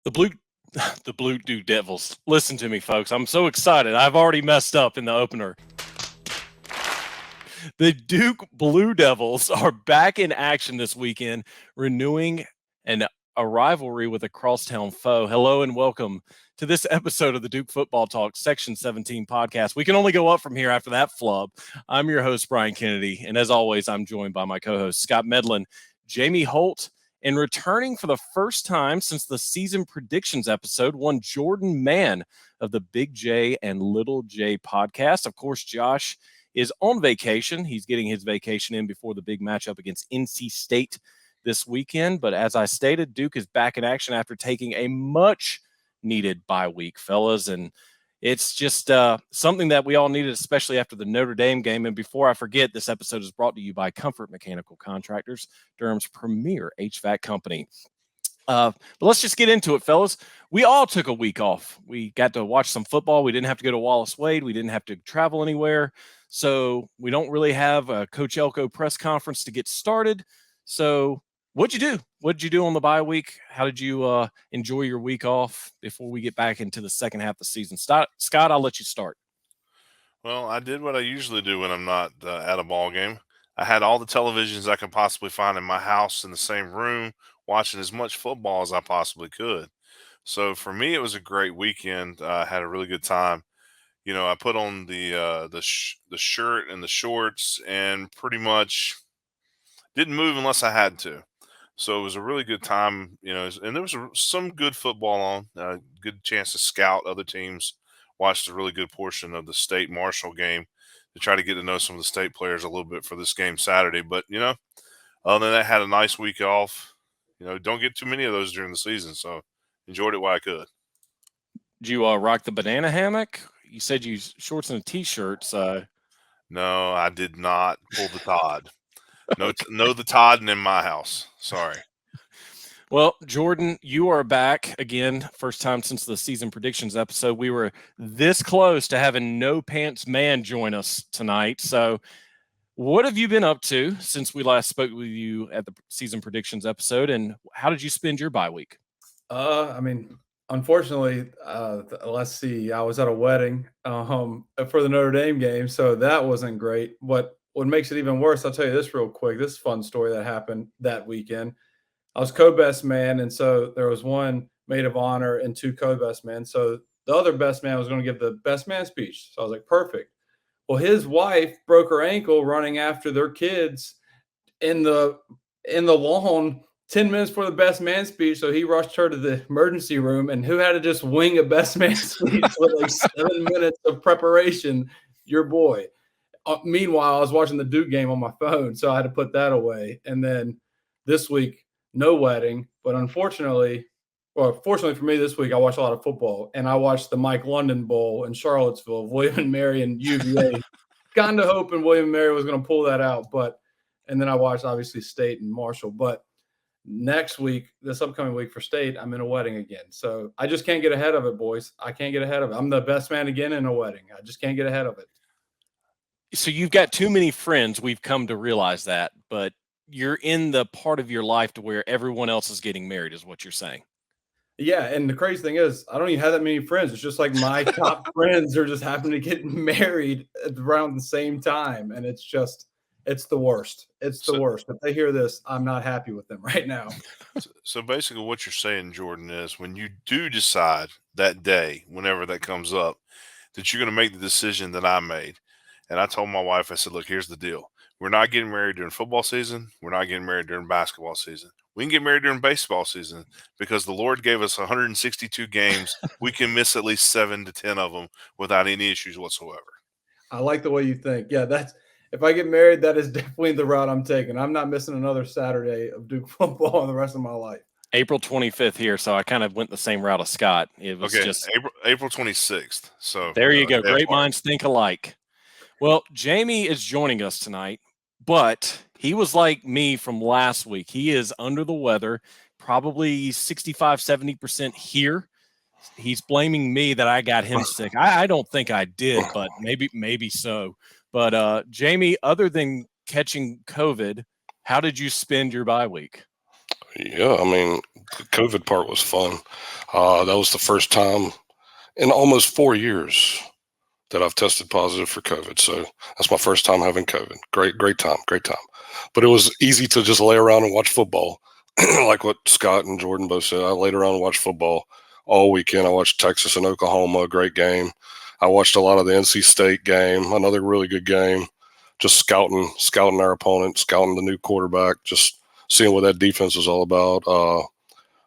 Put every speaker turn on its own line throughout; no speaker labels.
The blue the Blue Duke Devils. Listen to me, folks. I'm so excited. I've already messed up in the opener. The Duke Blue Devils are back in action this weekend, renewing a rivalry with a crosstown foe. Hello and welcome to this episode of the Duke Football Talk Section 17 podcast. We can only go up from here after that flub. I'm your host, Brian Kennedy, and as always, I'm joined by my co-hosts, Scott Medlin, Jamie Holt, and returning for the first time since the season predictions episode, one Jordan Mann of the Big J and Little J podcast. Of course, Josh is on vacation. He's getting his vacation in before the big matchup against NC State this weekend. But as I stated, Duke is back in action after taking a much needed bye week, fellas. And it's just something that we all needed, especially after the Notre Dame game. And before I forget, this episode is brought to you by Comfort Mechanical Contractors, Durham's premier HVAC company. But let's just get into it, fellas. We all took a week off. We got to watch some football. We didn't have to go to Wallace Wade. We didn't have to travel anywhere. So we don't really have a Coach Elko press conference to get started. So what'd you do? What did you do on the bye week? How did you enjoy your week off before we get back into the second half of the season? Scott, I'll let you start.
Well, I did what I usually do when I'm not at a ball game. I had all the televisions I could possibly find in my house in the same room, watching as much football as I possibly could. So for me, it was a great weekend. I had a really good time. I put on the shirt and the shorts, and pretty much didn't move unless I had to. So it was a really good time. And there was some good football on. Good chance to scout other teams. Watched a really good portion of the state Marshall game to try to get to know some of the state players a little bit for this game Saturday. But other than that, had a nice week off. Don't get too many of those during the season, so enjoyed it while I could.
Did you rock the banana hammock? You said you shorts and a t-shirt.
No, I did not pull the Todd. No,
Okay.
no, the Todd in my house. Sorry.
Well, Jordan, you are back again. First time since the season predictions episode. We were this close to having No Pants Man join us tonight. So, what have you been up to since we last spoke with you at the season predictions episode? And how did you spend your bye week?
Unfortunately, let's see. I was at a wedding for the Notre Dame game, so that wasn't great. What makes it even worse? I'll tell you this real quick. This fun story that happened that weekend. I was co-best man, and so there was one maid of honor and two co-best men. So the other best man was going to give the best man speech. So I was like, perfect. Well, his wife broke her ankle running after their kids in the lawn 10 minutes for the best man speech. So he rushed her to the emergency room, and who had to just wing a best man speech with like 7 minutes of preparation? Your boy. Meanwhile, I was watching the Duke game on my phone, so I had to put that away. And then this week, no wedding, but fortunately for me this week, I watched a lot of football, and I watched the Mike London Bowl in Charlottesville, William and Mary and UVA. Kind of hoping William and Mary was going to pull that out, and then I watched obviously State and Marshall. But next week, this upcoming week for State, I'm in a wedding again. So I just can't get ahead of it, boys. I can't get ahead of it. I'm the best man again in a wedding. I just can't get ahead of it.
So you've got too many friends. We've come to realize that, but you're in the part of your life to where everyone else is getting married, is what you're saying.
Yeah, and the crazy thing is, I don't even have that many friends. It's just like my top friends are just happening to get married around the same time, and it's the worst. It's the worst. If they hear this, I'm not happy with them right now.
So basically, what you're saying, Jordan, is when you do decide that day, whenever that comes up, that you're going to make the decision that I made. And I told my wife, I said, look, here's the deal. We're not getting married during football season. We're not getting married during basketball season. We can get married during baseball season because the Lord gave us 162 games. We can miss at least 7 to 10 of them without any issues whatsoever.
I like the way you think. Yeah, if I get married, that is definitely the route I'm taking. I'm not missing another Saturday of Duke football in the rest of my life.
April 25th here, so I kind of went the same route as Scott. It was just
April 26th. So
there you go. Great minds think alike. Well, Jamie is joining us tonight, but he was like me from last week. He is under the weather, probably 65, 70% here. He's blaming me that I got him sick. I don't think I did, but maybe so. But Jamie, other than catching COVID, how did you spend your bye week?
Yeah, I mean, the COVID part was fun. That was the first time in almost 4 years that I've tested positive for COVID. So that's my first time having COVID. Great time, great time. But it was easy to just lay around and watch football, like what Scott and Jordan both said. I laid around and watched football all weekend. I watched Texas and Oklahoma, a great game. I watched a lot of the NC State game, another really good game. Just scouting our opponent, scouting the new quarterback, just seeing what that defense was all about.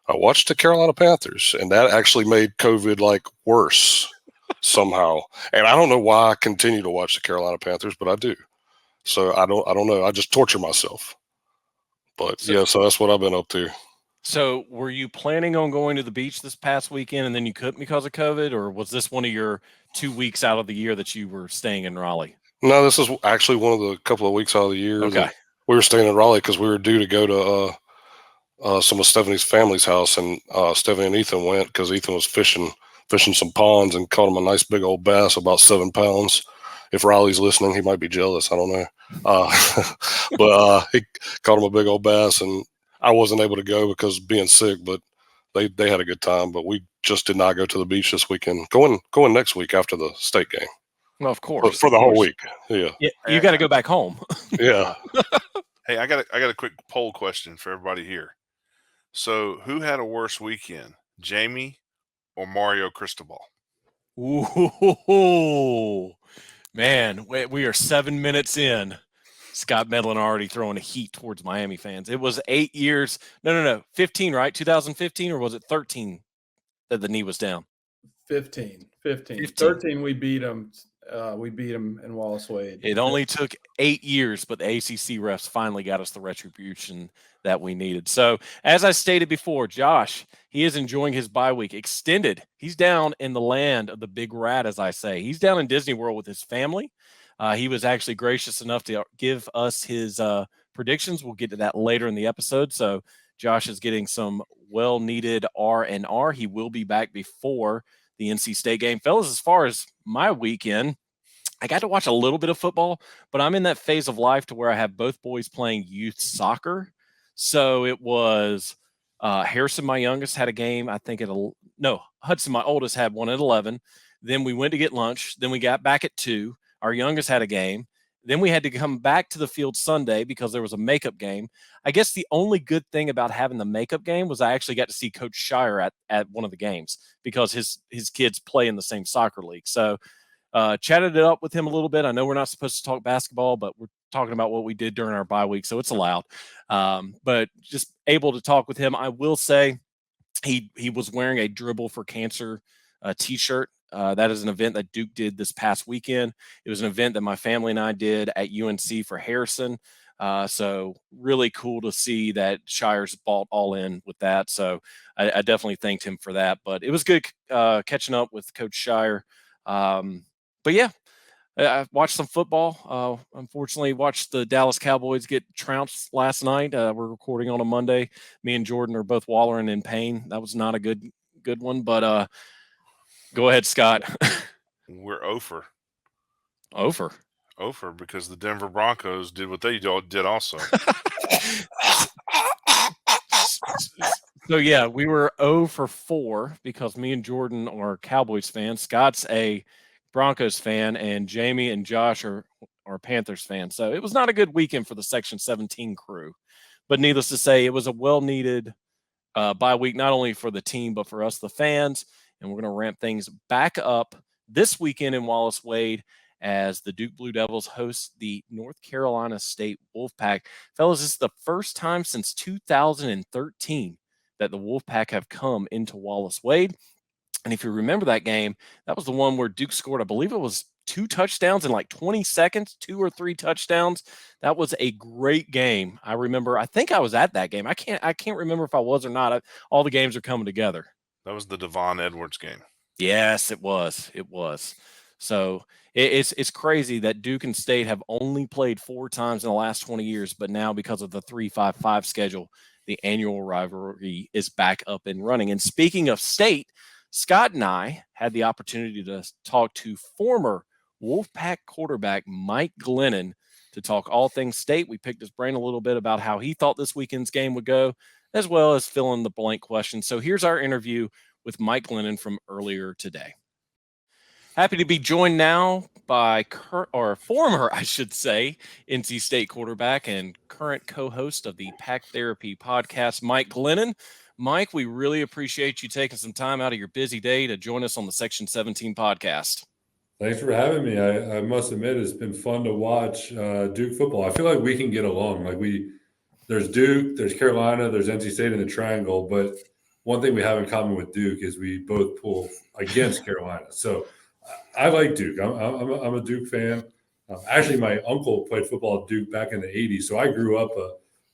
I watched the Carolina Panthers, and that actually made COVID like worse somehow. And I don't know why I continue to watch the Carolina Panthers, but I do. So I don't know. I just torture myself. But so that's what I've been up to.
So, were you planning on going to the beach this past weekend and then you couldn't because of COVID, or was this one of your 2 weeks out of the year that you were staying in Raleigh?
No, this is actually one of the couple of weeks out of the year
Okay.
that we were staying in Raleigh because we were due to go to some of Stephanie's family's house, and Stephanie and Ethan went because Ethan was fishing some ponds and caught him a nice big old bass, about 7 pounds. If Riley's listening, he might be jealous. I don't know. But he caught him a big old bass, and I wasn't able to go because of being sick, but they had a good time. But we just did not go to the beach this weekend. Going next week after the state game.
Well, of course.
For the whole week. Yeah.
You got to go back home.
Yeah.
Hey, I got a quick poll question for everybody here. So, who had a worse weekend, Jamie or Mario Cristobal?
Ooh, man, we are 7 minutes in. Scott Medlin already throwing a heat towards Miami fans. It was 8 years. No. 15, right? 2015, or was it 13 that the knee was down?
15. 13, we beat them. We beat them in Wallace Wade.
It only took 8 years, but the ACC refs finally got us the retribution that we needed. So, as I stated before, Josh, he is enjoying his bye week extended. He's down in the land of the big rat, as I say. He's down in Disney World with his family. He was actually gracious enough to give us his predictions. We'll get to that later in the episode. So, Josh is getting some well-needed R&R. He will be back before the NC State game. Fellas, as far as my weekend, I got to watch a little bit of football, but I'm in that phase of life to where I have both boys playing youth soccer. So it was Harrison, my youngest, had a game, I think Hudson, my oldest, had one at 11. Then we went to get lunch. Then we got back at 2. Our youngest had a game. Then we had to come back to the field Sunday because there was a makeup game. I guess the only good thing about having the makeup game was I actually got to see Coach Shire at one of the games because his kids play in the same soccer league. So chatted it up with him a little bit. I know we're not supposed to talk basketball, but we're talking about what we did during our bye week, so it's allowed. But just able to talk with him. I will say he was wearing a Dribble for Cancer T-shirt. That is an event that Duke did this past weekend. It was an event that my family and I did at UNC for Harrison. So really cool to see that Shire's bought all in with that. So I definitely thanked him for that. But it was good catching up with Coach Shire. But yeah, I watched some football. Unfortunately, watched the Dallas Cowboys get trounced last night. We're recording on a Monday. Me and Jordan are both wallowing in pain. That was not a good one. But go ahead, Scott.
We're over.
Over
because the Denver Broncos did what they did also.
So yeah, we were 0 for 4 because me and Jordan are Cowboys fans. Scott's a Broncos fan, and Jamie and Josh are Panthers fans. So it was not a good weekend for the Section 17 crew. But needless to say, it was a well-needed bye week, not only for the team, but for us, the fans. And we're going to ramp things back up this weekend in Wallace Wade as the Duke Blue Devils host the North Carolina State Wolfpack. Fellas, this is the first time since 2013 that the Wolfpack have come into Wallace Wade. And if you remember that game, that was the one where Duke scored, I believe it was 2 touchdowns in like 20 seconds, 2 or 3 touchdowns. That was a great game. I remember, I think I was at that game. I can't remember if I was or not. All the games are coming together.
That was the Devon Edwards game.
Yes, it was. It was. So it's crazy that Duke and State have only played 4 times in the last 20 years, but now because of the 3-5-5 schedule, the annual rivalry is back up and running. And speaking of State, Scott and I had the opportunity to talk to former Wolfpack quarterback Mike Glennon to talk all things State. We picked his brain a little bit about how he thought this weekend's game would go, as well as fill in the blank questions. So here's our interview with Mike Glennon from earlier today. Happy to be joined now by former, I should say, NC State quarterback and current co-host of the Pack Therapy podcast, Mike Glennon. Mike, we really appreciate you taking some time out of your busy day to join us on the Section 17 podcast.
Thanks for having me. I must admit it's been fun to watch Duke football. I feel like we can get along. There's Duke, there's Carolina, there's NC State in the triangle, but one thing we have in common with Duke is we both pull against Carolina. So I like Duke. I'm a Duke fan. Actually, my uncle played football at Duke back in the 80s, so I grew up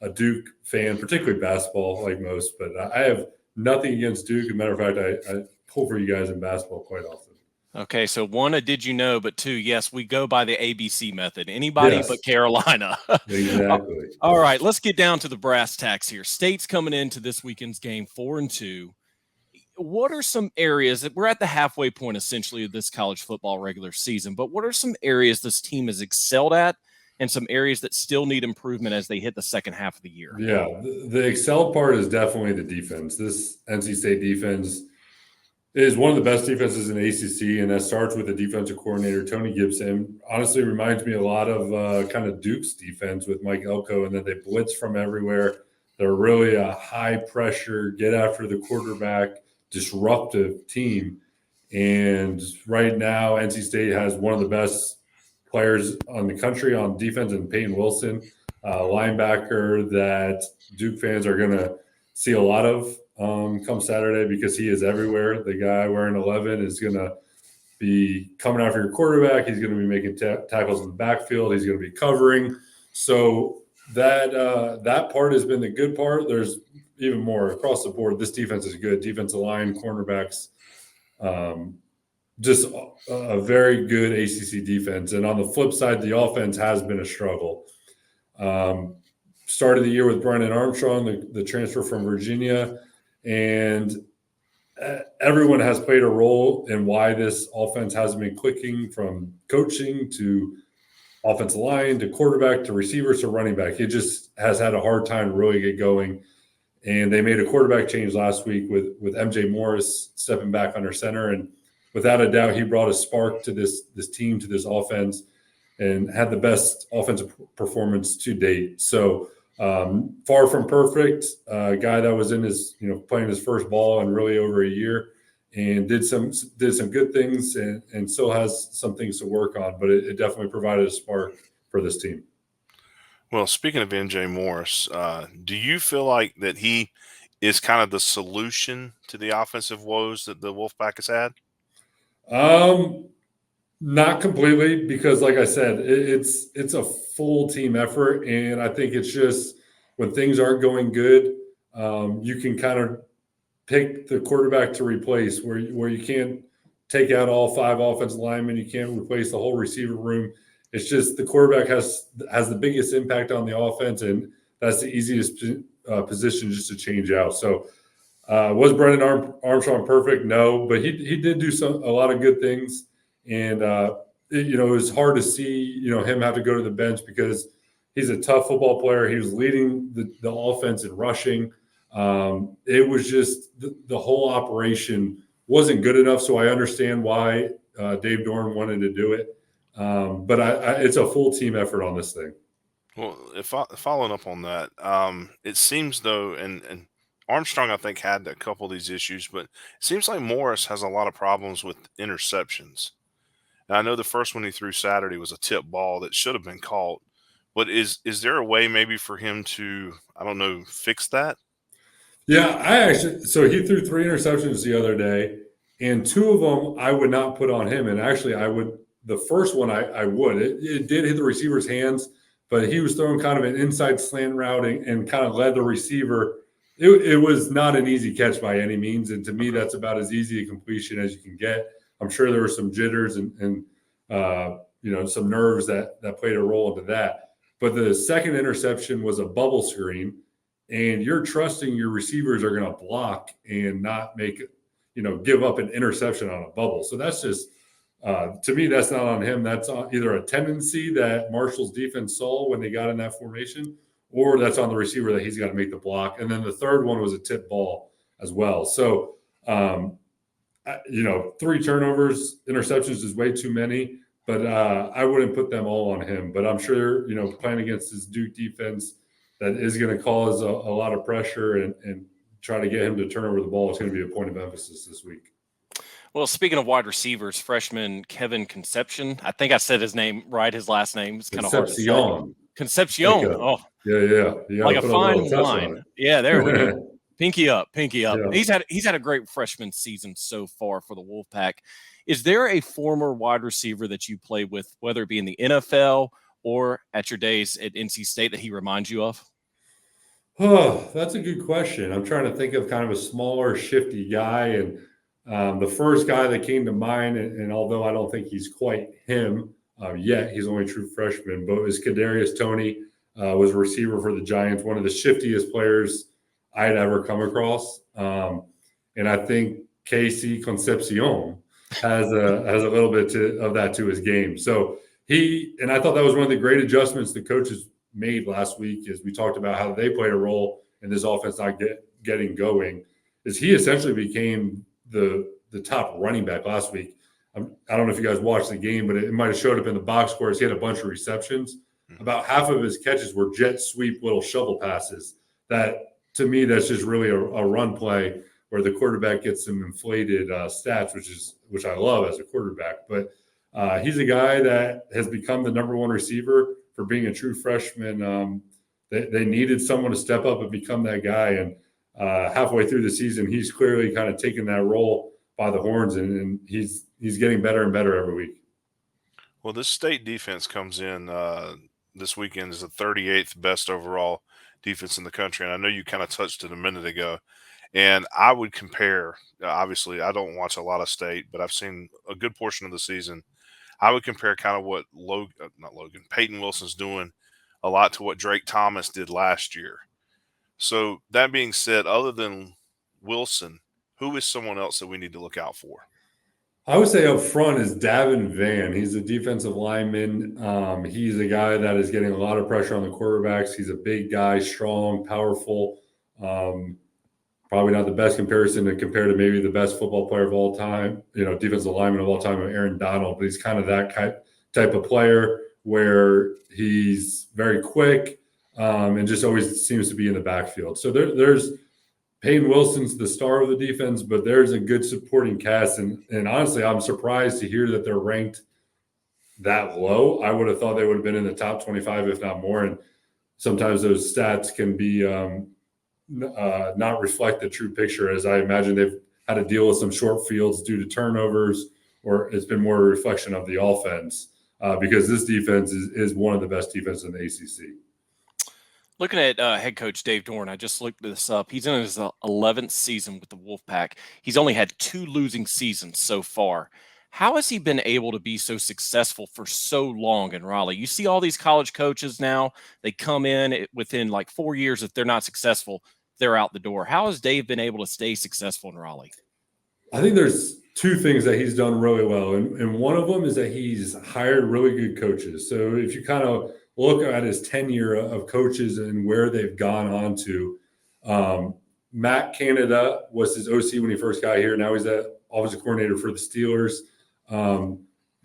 a Duke fan, particularly basketball like most, but I have nothing against Duke. As a matter of fact, I pull for you guys in basketball quite often.
Okay, so one, did you know, but two, yes, we go by the ABC method. Anybody but Carolina.
Exactly.
All right, let's get down to the brass tacks here. State's coming into this weekend's game 4-2. What are some areas that we're at the halfway point essentially of this college football regular season, but what are some areas this team has excelled at and some areas that still need improvement as they hit the second half of the year?
Yeah, the excel part is definitely the defense. This NC State defense is one of the best defenses in ACC, and that starts with the defensive coordinator, Tony Gibson. Honestly, reminds me a lot of kind of Duke's defense with Mike Elko, and then they blitz from everywhere. They're really a high-pressure, get-after-the-quarterback, disruptive team. And right now, NC State has one of the best players on the country on defense in Peyton Wilson, linebacker that Duke fans are going to see a lot of come Saturday because he is everywhere. The guy wearing 11 is going to be coming after your quarterback. He's going to be making tackles in the backfield. He's going to be covering. So that part has been the good part. There's even more across the board. This defense is good. Defensive line, cornerbacks, just a very good ACC defense. And on the flip side, the offense has been a struggle. Started the year with Brennan Armstrong, the transfer from Virginia, and everyone has played a role in why this offense hasn't been clicking, from coaching to offensive line to quarterback to receivers to running back. It just has had a hard time to really get going. And they made a quarterback change last week with MJ Morris stepping back under center. And without a doubt, he brought a spark to this team, to this offense, and had the best offensive performance to date. So far from perfect. A guy that was in his, playing his first ball in really over a year, and did some good things, and still has some things to work on. But it definitely provided a spark for this team.
Well, speaking of MJ Morris, do you feel like that he is kind of the solution to the offensive woes that the Wolfpack has had?
Not completely, because like I said, it's a full team effort. And I think it's just when things aren't going good, you can kind of pick the quarterback to replace where you can't take out all 5 offensive linemen. You can't replace the whole receiver room. It's just the quarterback has the biggest impact on the offense, and that's the easiest position just to change out. So was Brennan Armstrong perfect? No, but he did do a lot of good things. And, it was hard to see, him have to go to the bench because he's a tough football player. He was leading the offense in rushing. It was just the whole operation wasn't good enough. So I understand why Dave Dorn wanted to do it. But it's a full team effort on this thing.
Well, following up on that, it seems though, and Armstrong, I think, had a couple of these issues, but it seems like Morris has a lot of problems with interceptions. And I know the first one he threw Saturday was a tip ball that should have been caught. But is there a way maybe for him to, I don't know, fix that?
Yeah, so he threw 3 interceptions the other day, and 2 of them I would not put on him. And actually, the first one I would. It did hit the receiver's hands, but he was throwing kind of an inside slant route and kind of led the receiver. It was not an easy catch by any means. And to me, that's about as easy a completion as you can get. I'm sure there were some jitters and some nerves that played a role into that. But the second interception was a bubble screen, and you're trusting your receivers are going to block and not give up an interception on a bubble. So that's just, to me, that's not on him. That's either a tendency that Marshall's defense saw when they got in that formation, or that's on the receiver that he's got to make the block. And then the third one was a tip ball as well. So, 3 turnovers, interceptions is way too many, but I wouldn't put them all on him. But I'm sure, playing against this Duke defense that is going to cause a lot of pressure and try to get him to turn over the ball is going to be a point of emphasis this week.
Well, speaking of wide receivers, freshman Kevin Concepcion, I think I said his name right, his last name. It's kind of hard to say. Concepcion.
Oh, yeah.
Like a fine wine. Yeah, there we go. Pinky up. Yeah. He's had a great freshman season so far for the Wolfpack. Is there a former wide receiver that you played with, whether it be in the NFL or at your days at NC State, that he reminds you of?
Oh, that's a good question. I'm trying to think of kind of a smaller, shifty guy. And the first guy that came to mind, and although I don't think he's quite him yet, he's only a true freshman, but it was Kadarius Toney, was a receiver for the Giants, one of the shiftiest players I'd ever come across. And I think Casey Concepcion has a little bit of that to his game. So I thought that was one of the great adjustments the coaches made last week, as we talked about how they played a role in this offense not getting going, is he essentially became the top running back last week. I don't know if you guys watched the game, but it might have showed up in the box scores. He had a bunch of receptions. About half of his catches were jet sweep little shovel passes. That, to me, that's just really a run play where the quarterback gets some inflated stats, which I love as a quarterback. But he's a guy that has become the number one receiver for being a true freshman. They needed someone to step up and become that guy. And halfway through the season, he's clearly kind of taken that role by the horns, and he's getting better and better every week.
Well, this state defense comes in this weekend as the 38th best overall defense in the country. And I know you kind of touched it a minute ago. And I would compare, obviously, I don't watch a lot of state, but I've seen a good portion of the season. I would compare kind of what Peyton Wilson's doing a lot to what Drake Thomas did last year. So that being said, other than Wilson, who is someone else that we need to look out for?
I would say up front is Davin Vann. He's a defensive lineman. He's a guy that is getting a lot of pressure on the quarterbacks. He's a big guy, strong, powerful. Probably not the best comparison to compare to maybe the best football player of all time, defensive lineman of all time, Aaron Donald. But he's kind of that type of player where he's very quick and just always seems to be in the backfield. So there's Peyton Wilson's the star of the defense, but there's a good supporting cast. And honestly, I'm surprised to hear that they're ranked that low. I would have thought they would have been in the top 25, if not more. And sometimes those stats can be not reflect the true picture, as I imagine they've had to deal with some short fields due to turnovers, or it's been more a reflection of the offense because this defense is one of the best defenses in the ACC.
Looking at head coach Dave Dorn, I just looked this up. He's in his 11th season with the Wolfpack. He's only had 2 losing seasons so far. How has he been able to be so successful for so long in Raleigh? You see all these college coaches now, they come in within like 4 years. If they're not successful, they're out the door. How has Dave been able to stay successful in Raleigh?
I think there's 2 things that he's done really well. And one of them is that he's hired really good coaches. So if you kind of look at his tenure of coaches and where they've gone on to, Matt Canada was his OC when he first got here. Now he's the offensive coordinator for the Steelers.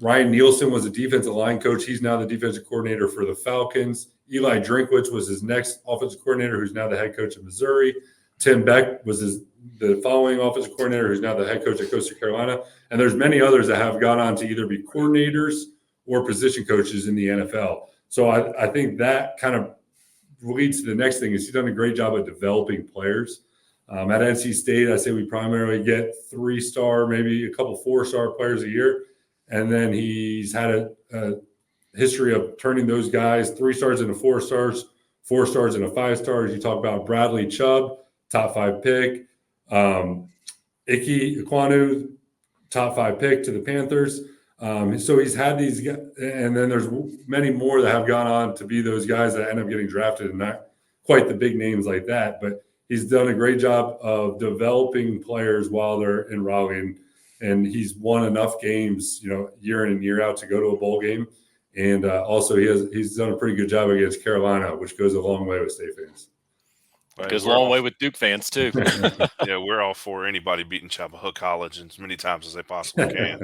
Ryan Nielsen was a defensive line coach. He's now the defensive coordinator for the Falcons. Eli Drinkwitz was his next offensive coordinator, who's now the head coach of Missouri. Tim Beck was the following offensive coordinator, who's now the head coach at Coastal Carolina. And there's many others that have gone on to either be coordinators or position coaches in the NFL. So I think that kind of leads to the next thing is he's done a great job of developing players. At NC State, I say we primarily get 3-star, maybe a couple 4-star players a year. And then he's had a history of turning those guys 3 stars into 4 stars, 4 stars into 5 stars. You talk about Bradley Chubb, top 5 pick. Ike Ekwonu, top 5 pick to the Panthers. So he's had these guys, and then there's many more that have gone on to be those guys that end up getting drafted, and not quite the big names like that. But he's done a great job of developing players while they're in Raleigh, and he's won enough games, year in and year out to go to a bowl game. And also he's done a pretty good job against Carolina, which goes a long way with State fans.
It goes a long way with Duke fans too.
Yeah, we're all for anybody beating Chapel Hill College as many times as they possibly can.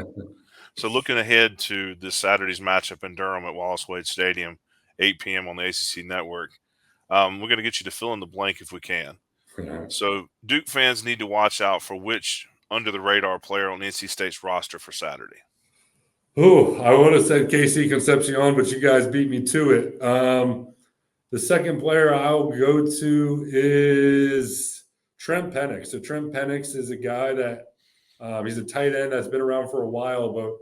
So looking ahead to this Saturday's matchup in Durham at Wallace Wade Stadium, 8 p.m. on the ACC Network, we're going to get you to fill in the blank if we can. So Duke fans need to watch out for which under-the-radar player on NC State's roster for Saturday.
Oh, I would have said KC Concepcion, but you guys beat me to it. The second player I'll go to is Trent Penix. So Trent Penix is a guy that he's a tight end that's been around for a while, but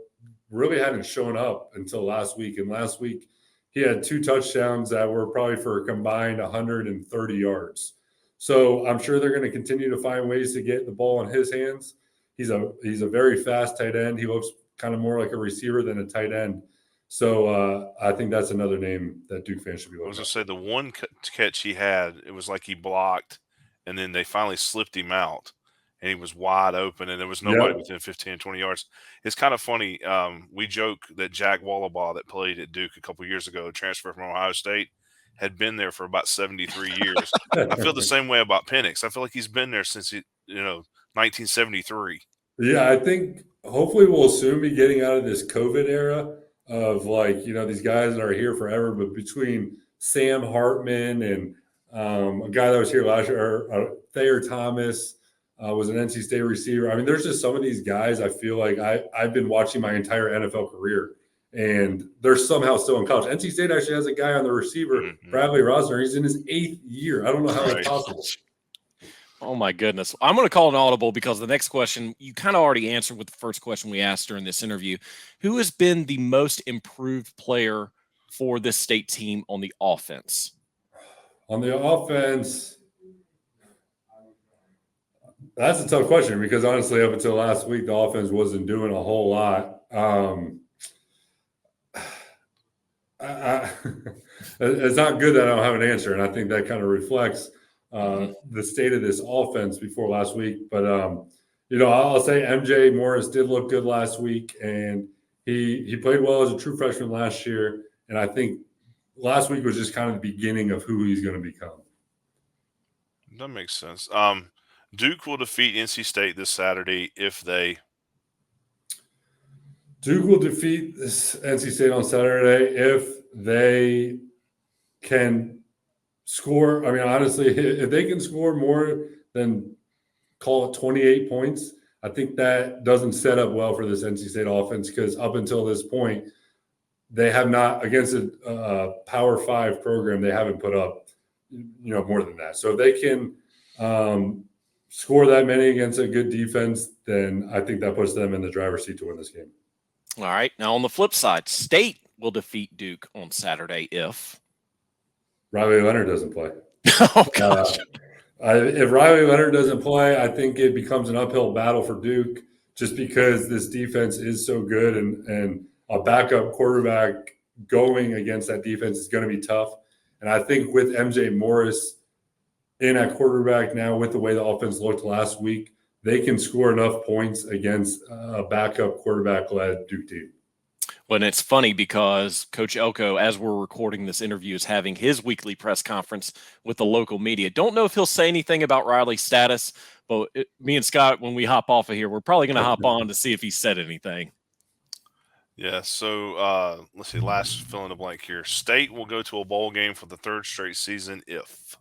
really hadn't shown up until last week. And last week he had 2 touchdowns that were probably for a combined 130 yards. So I'm sure they're going to continue to find ways to get the ball in his hands. He's a very fast tight end. He looks kind of more like a receiver than a tight end. So I think that's another name that Duke fans should be looking at.
I was going to say the one catch he had, it was like he blocked, and then they finally slipped him out, and he was wide open, and there was nobody within 15, 20 yards. It's kind of funny. We joke that Jack Wallabaugh that played at Duke a couple years ago, transferred from Ohio State, had been there for about 73 years. I feel the same way about Penix. I feel like he's been there since 1973.
Yeah, I think hopefully we'll soon be getting out of this COVID era of these guys that are here forever. But between Sam Hartman and a guy that was here last year, Thayer Thomas was an NC State receiver. I mean, there's just some of these guys I feel like I've been watching my entire NFL career, and they're somehow still in college. NC State actually has a guy on the receiver, Bradley Rosner. He's in his 8th year. I don't know how that's possible.
Oh, my goodness. I'm going to call an audible because the next question you kind of already answered with the first question we asked during this interview. Who has been the most improved player for this state team on the offense?
On the offense, that's a tough question because honestly, up until last week, the offense wasn't doing a whole lot. It's not good that I don't have an answer, and I think that kind of reflects the state of this offense before last week. But I'll say MJ Morris did look good last week, and he played well as a true freshman last year. And I think last week was just kind of the beginning of who he's going to become.
That makes sense. Duke will defeat NC State this Saturday if they.
Duke will defeat this NC State on Saturday if they can score. I mean, honestly, if they can score more than, call it 28 points, I think that doesn't set up well for this NC State offense because up until this point, they have not, against a Power 5 program, they haven't put up, more than that. So if they can score that many against a good defense, then I think that puts them in the driver's seat to win this game.
All right. Now, on the flip side, State will defeat Duke on Saturday if
Riley Leonard doesn't play.
Oh, gosh.
If Riley Leonard doesn't play, I think it becomes an uphill battle for Duke just because this defense is so good and a backup quarterback going against that defense is going to be tough. And I think with MJ Morris in at quarterback now, with the way the offense looked last week, they can score enough points against a backup quarterback-led Duke team.
Well, and it's funny because Coach Elko, as we're recording this interview, is having his weekly press conference with the local media. Don't know if he'll say anything about Riley's status, but me and Scott, when we hop off of here, we're probably going to hop on to see if he said anything.
Yeah, so let's see, last fill in the blank here. State will go to a bowl game for the 3rd straight season if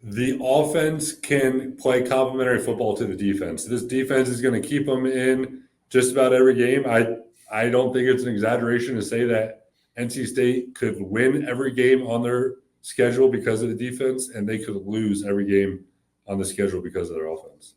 the offense can play complementary football to the defense. This defense is going to keep them in just about every game. I don't think it's an exaggeration to say that NC State could win every game on their schedule because of the defense, and they could lose every game on the schedule because of their offense.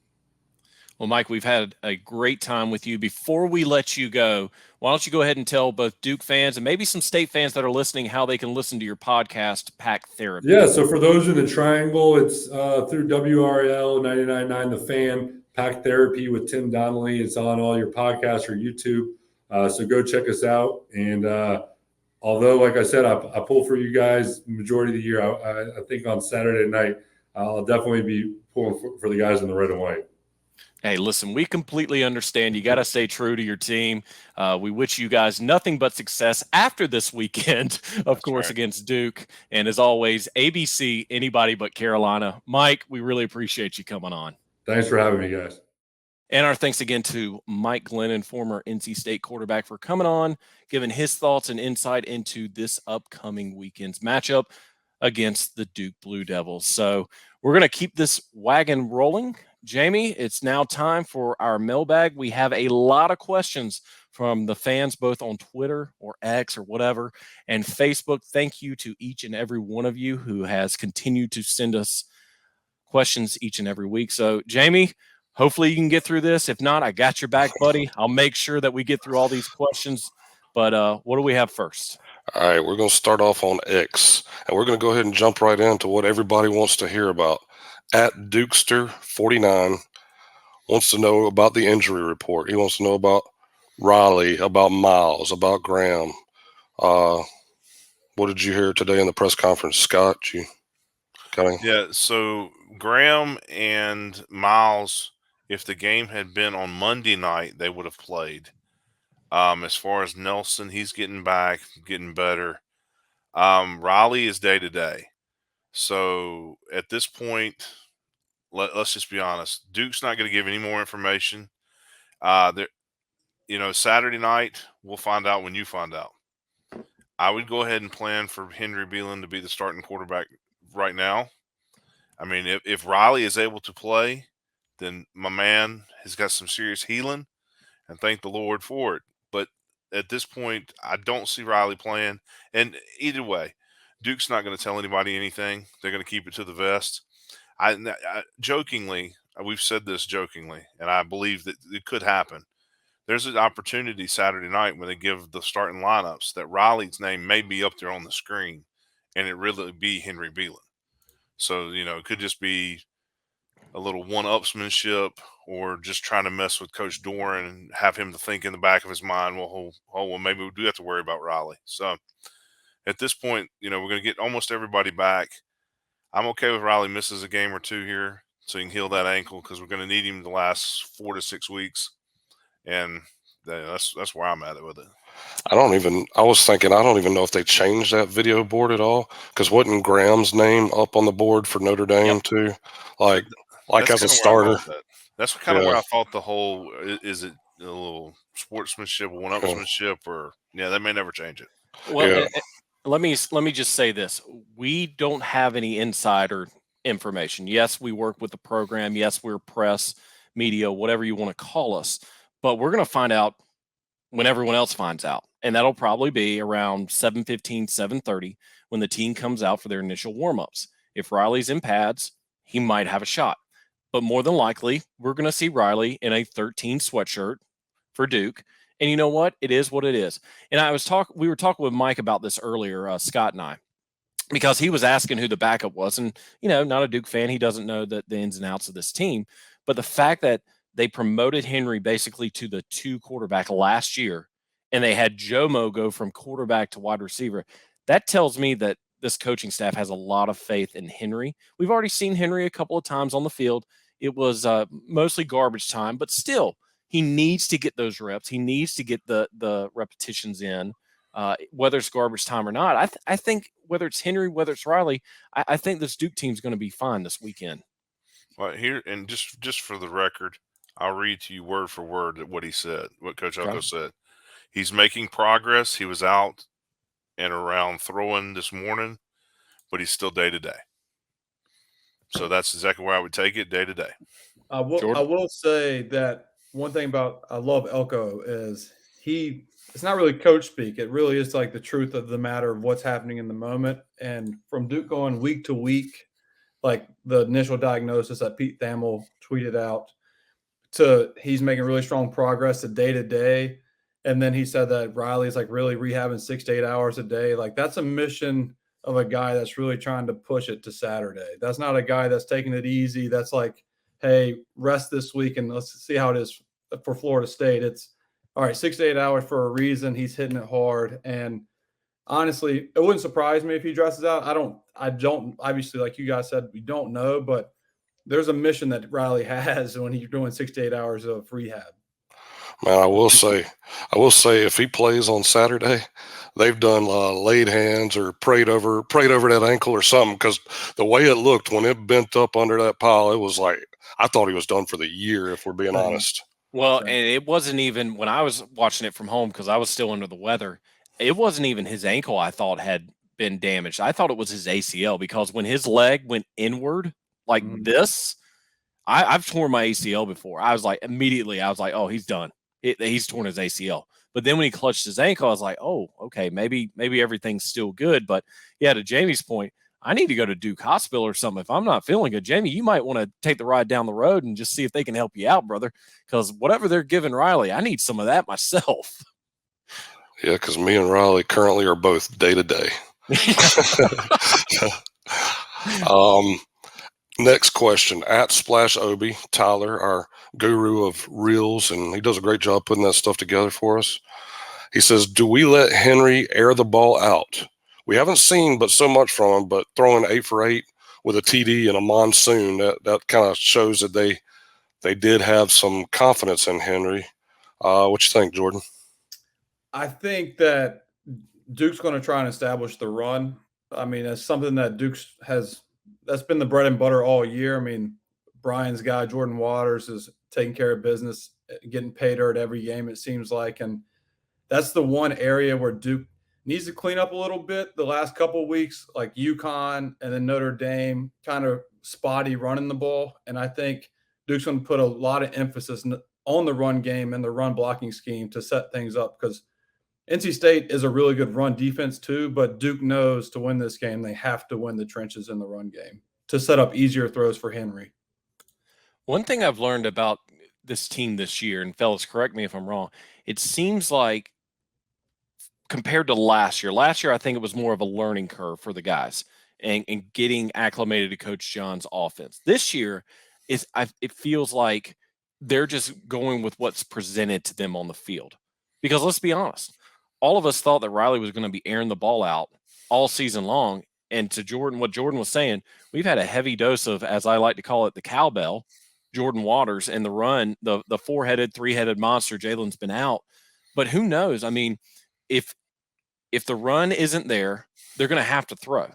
Well, Mike, we've had a great time with you. Before we let you go, why don't you go ahead and tell both Duke fans and maybe some State fans that are listening how they can listen to your podcast, Pack Therapy.
Yeah, so for those in the Triangle, it's through WRL 99.9 The Fan, Pack Therapy with Tim Donnelly. It's on all your podcasts or YouTube. So go check us out. And although, like I said, I pull for you guys the majority of the year, I think on Saturday night, I'll definitely be pulling for the guys in the red and white.
Hey, listen, we completely understand. You got to stay true to your team. We wish you guys nothing but success after this weekend, of
That's
course,
right.
against Duke. And as always, ABC, anybody but Carolina. Mike, we really appreciate you coming on.
Thanks for having me, guys.
And our thanks again to Mike Glennon, former NC State quarterback, for coming on, giving his thoughts and insight into this upcoming weekend's matchup against the Duke Blue Devils. So we're going to keep this wagon rolling. Jamie, it's now time for our mailbag. We have a lot of questions from the fans, both on Twitter or X or whatever, and Facebook. Thank you to each and every one of you who has continued to send us questions each and every week. So, Jamie, hopefully you can get through this. If not, I got your back, buddy. I'll make sure that we get through all these questions. But what do we have first?
All right, we're going to start off on X, and we're going to go ahead and jump right into what everybody wants to hear about. At Dukester49 wants to know about the injury report. He wants to know about Riley, about Miles, about Graham. What did you hear today in the press conference, Scott? You kind of
Yeah, so Graham and Miles, if the game had been on Monday night, they would have played. As far as Nelson, he's getting back, getting better. Riley is day to day. So at this point, let's just be honest. Duke's not going to give any more information. There, Saturday night we'll find out when you find out. I would go ahead and plan for Henry Beelan to be the starting quarterback right now. I mean, if Riley is able to play, then my man has got some serious healing, and thank the Lord for it. But at this point, I don't see Riley playing. And either way, Duke's not going to tell anybody anything. They're going to keep it to the vest. I jokingly, we've said this jokingly, and I believe that it could happen. There's an opportunity Saturday night when they give the starting lineups that Riley's name may be up there on the screen, and it really be Henry Beelan. So, it could just be a little one-upsmanship or just trying to mess with Coach Doran and have him to think in the back of his mind, well, maybe we do have to worry about Riley. So at this point, we're going to get almost everybody back. I'm okay with Riley misses a game or two here so he can heal that ankle because we're going to need him the last 4 to 6 weeks. And that's where I'm at with it.
I was thinking, I don't even know if they changed that video board at all, because wasn't Graham's name up on the board for Notre Dame too? Like as a starter.
That's kind of
Yeah.
where I thought the whole, is it a little sportsmanship, one-upsmanship, or they may never change it.
Well,
Yeah.
let me just say this: we don't have any insider information. Yes, we work with the program. Yes, we're press, media, whatever you want to call us. But we're going to find out when everyone else finds out, and that'll probably be around 7:15, 7:30 when the team comes out for their initial warmups. If Riley's in pads, he might have a shot, but more than likely, we're going to see Riley in a 13 sweatshirt for Duke. And you know what? It is what it is. And we were talking with Mike about this earlier, Scott and I, because he was asking who the backup was. And, not a Duke fan. He doesn't know the ins and outs of this team. But the fact that they promoted Henry basically to the 2 quarterback last year, and they had Jomo go from quarterback to wide receiver, that tells me that this coaching staff has a lot of faith in Henry. We've already seen Henry a couple of times on the field. It was mostly garbage time, but still, he needs to get those reps. He needs to get the repetitions in, whether it's garbage time or not. I think whether it's Henry, whether it's Riley, I think this Duke team is going to be fine this weekend.
Well, here, and just for the record, I'll read to you word for word what he said, what Coach Elko said. He's making progress. He was out and around throwing this morning, but he's still day to day. So that's exactly where I would take it, day to day.
I will say that one thing about I love Elko is it's not really coach speak. It really is like the truth of the matter of what's happening in the moment. And from Duke going week to week, like the initial diagnosis that Pete Thamel tweeted out, to he's making really strong progress to day. And then he said that Riley's like really rehabbing 6 to 8 hours a day. Like that's a mission of a guy that's really trying to push it to Saturday. That's not a guy that's taking it easy. That's like, hey, rest this week and let's see how it is for Florida State. It's all right, 6 to 8 hours for a reason. He's hitting it hard. And honestly, it wouldn't surprise me if he dresses out. I don't obviously, like you guys said, we don't know, but there's a mission that Riley has when he's doing 68 hours of rehab.
Man, I will say, if he plays on Saturday, they've done laid hands or prayed over that ankle or something, because the way it looked when it bent up under that pile, it was like I thought he was done for the year, if we're being honest.
Well, and it wasn't even when I was watching it from home because I was still under the weather. It wasn't even his ankle I thought had been damaged. I thought it was his ACL, because when his leg went inward like this, I've torn my ACL before. I was like, oh, he's done. He's torn his ACL. But then when he clutched his ankle, I was like, oh, okay, maybe everything's still good. But yeah, to Jamie's point, I need to go to Duke Hospital or something. If I'm not feeling good, Jamie, you might want to take the ride down the road and just see if they can help you out, brother. Because whatever they're giving Riley, I need some of that myself.
Yeah, because me and Riley currently are both day to day. Next question, at Splash Obi, Tyler, our guru of reels, and he does a great job putting that stuff together for us. He says, do we let Henry air the ball out? We haven't seen but so much from him, but throwing 8 for 8 with a TD and a monsoon, that kind of shows that they did have some confidence in Henry. What you think, Jordan?
I think that Duke's going to try and establish the run. I mean, it's something that Duke's that's been the bread and butter all year. I mean, Brian's guy, Jordan Waters, is taking care of business, getting paid dirt every game, it seems like. And that's the one area where Duke needs to clean up a little bit the last couple of weeks, like UConn and then Notre Dame, kind of spotty running the ball. And I think Duke's going to put a lot of emphasis on the run game and the run blocking scheme to set things up, because NC State is a really good run defense too, but Duke knows to win this game, they have to win the trenches in the run game to set up easier throws for Henry.
One thing I've learned about this team this year, and fellas, correct me if I'm wrong, it seems like compared to last year, I think it was more of a learning curve for the guys and getting acclimated to Coach John's offense. This year, it feels like they're just going with what's presented to them on the field. Because let's be honest, all of us thought that Riley was going to be airing the ball out all season long. And to Jordan, what Jordan was saying, we've had a heavy dose of, as I like to call it, the cowbell, Jordan Waters, and the run, the 4-headed, 3-headed monster. Jalen's been out. But who knows? I mean, if the run isn't there, they're going to have to throw.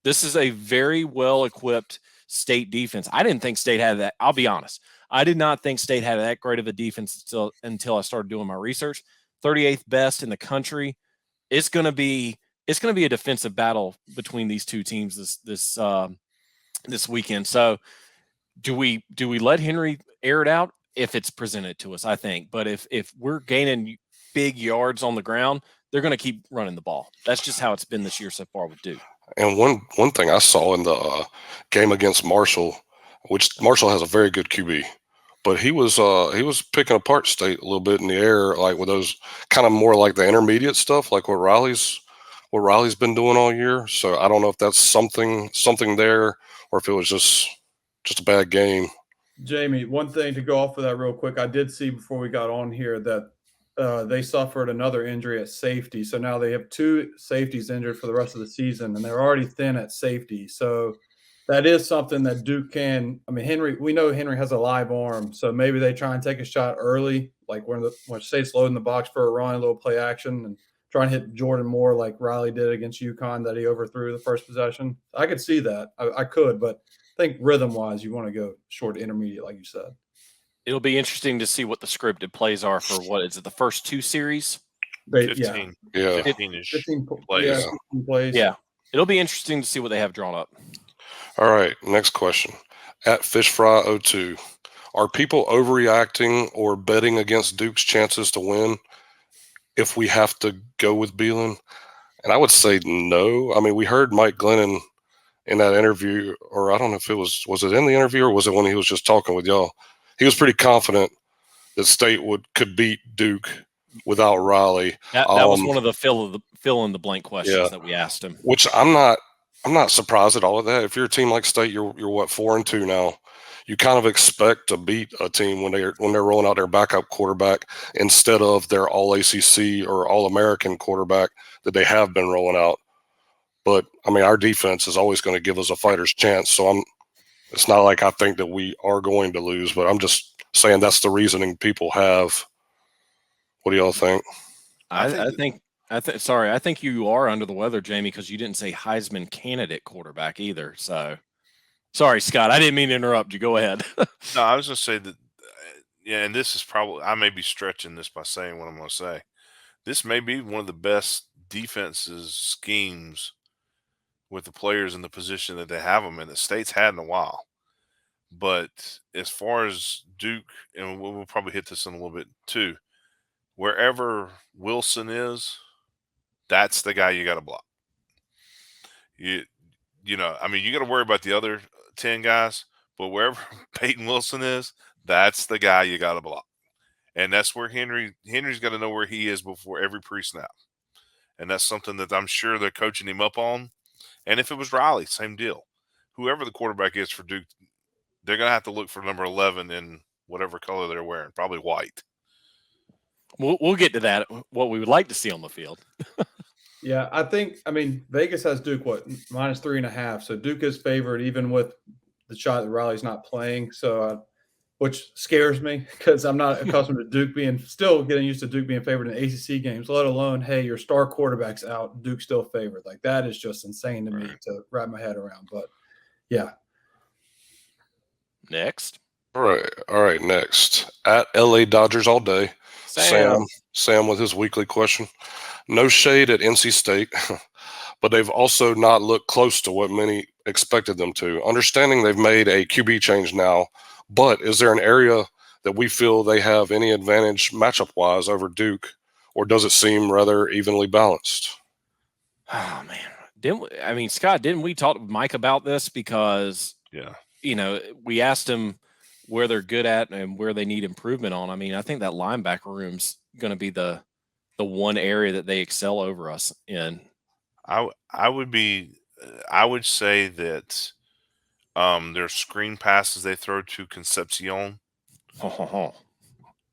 This is a very well-equipped State defense. I didn't think State had that. I'll be honest. I did not think State had that great of a defense until I started doing my research. 38th best in the country. It's going to be a defensive battle between these two teams this weekend. So do we let Henry air it out if it's presented to us? I think, but if we're gaining big yards on the ground, they're going to keep running the ball. That's just how it's been this year so far with Duke.
And one thing I saw in the game against Marshall, which Marshall has a very good QB, but he was picking apart State a little bit in the air, like with those kind of more like the intermediate stuff, like what Riley's been doing all year. So I don't know if that's something there, or if it was just a bad game.
Jamie, one thing to go off of that real quick, I did see before we got on here that they suffered another injury at safety. So now they have 2 safeties injured for the rest of the season, and they're already thin at safety. So that is something that Duke can. I mean, we know Henry has a live arm, so maybe they try and take a shot early, like when State's loading the box for a run, a little play action, and try and hit Jordan more like Riley did against UConn that he overthrew the first possession. I could see that. I could, but I think rhythm-wise, you want to go short to intermediate, like you said.
It'll be interesting to see what the scripted plays are for what is it, the first 2 series?
15,
yeah,
15-ish
15
plays.
Yeah, 15 plays.
Yeah, it'll be interesting to see what they have drawn up.
All right, next question. At FishFry02, are people overreacting or betting against Duke's chances to win if we have to go with Beelan? And I would say no. I mean, we heard Mike Glennon in that interview, or I don't know if it was it in the interview or was it when he was just talking with y'all? He was pretty confident that State could beat Duke without Riley.
That was one of the fill in the blank questions that we asked him.
Which I'm not surprised at all of that. If you're a team like State, you're what, 4-2 now. You kind of expect to beat a team when they're rolling out their backup quarterback instead of their All ACC or All American quarterback that they have been rolling out. But I mean, our defense is always going to give us a fighter's chance. So It's not like I think that we are going to lose, but I'm just saying that's the reasoning people have. What do y'all think?
I think you are under the weather, Jamie, because you didn't say Heisman candidate quarterback either. So sorry, Scott. I didn't mean to interrupt you. Go ahead.
No, I was going to say that, yeah, and this is probably, I may be stretching this by saying what I'm going to say. This may be one of the best defenses schemes with the players in the position that they have them in that State's had in a while. But as far as Duke, and we'll probably hit this in a little bit too, wherever Wilson is, that's the guy you got to block. You know, I mean, you got to worry about the other 10 guys, but wherever Peyton Wilson is, that's the guy you got to block. And that's where Henry's got to know where he is before every pre-snap. And that's something that I'm sure they're coaching him up on. And if it was Riley, same deal. Whoever the quarterback is for Duke, they're going to have to look for number 11 in whatever color they're wearing, probably white.
We'll get to that, what we would like to see on the field.
Yeah, I mean, Vegas has Duke, -3.5. So Duke is favored even with the shot that Riley's not playing. So, which scares me because I'm not accustomed to Duke still getting used to Duke being favored in ACC games, let alone, hey, your star quarterback's out, Duke's still favored. Like, that is just insane to me to wrap my head around. But yeah.
Next.
All right. Next, at LA Dodgers all day. Sam with his weekly question. No shade at NC State, but they've also not looked close to what many expected them to. Understanding they've made a QB change now, but is there an area that we feel they have any advantage matchup-wise over Duke, or does it seem rather evenly balanced?
Oh, man. Scott, didn't we talk to Mike about this? Because, we asked him where they're good at and where they need improvement on. I mean, I think that linebacker room's going to be the one area that they excel over us in.
I would say that their screen passes they throw to Concepcion,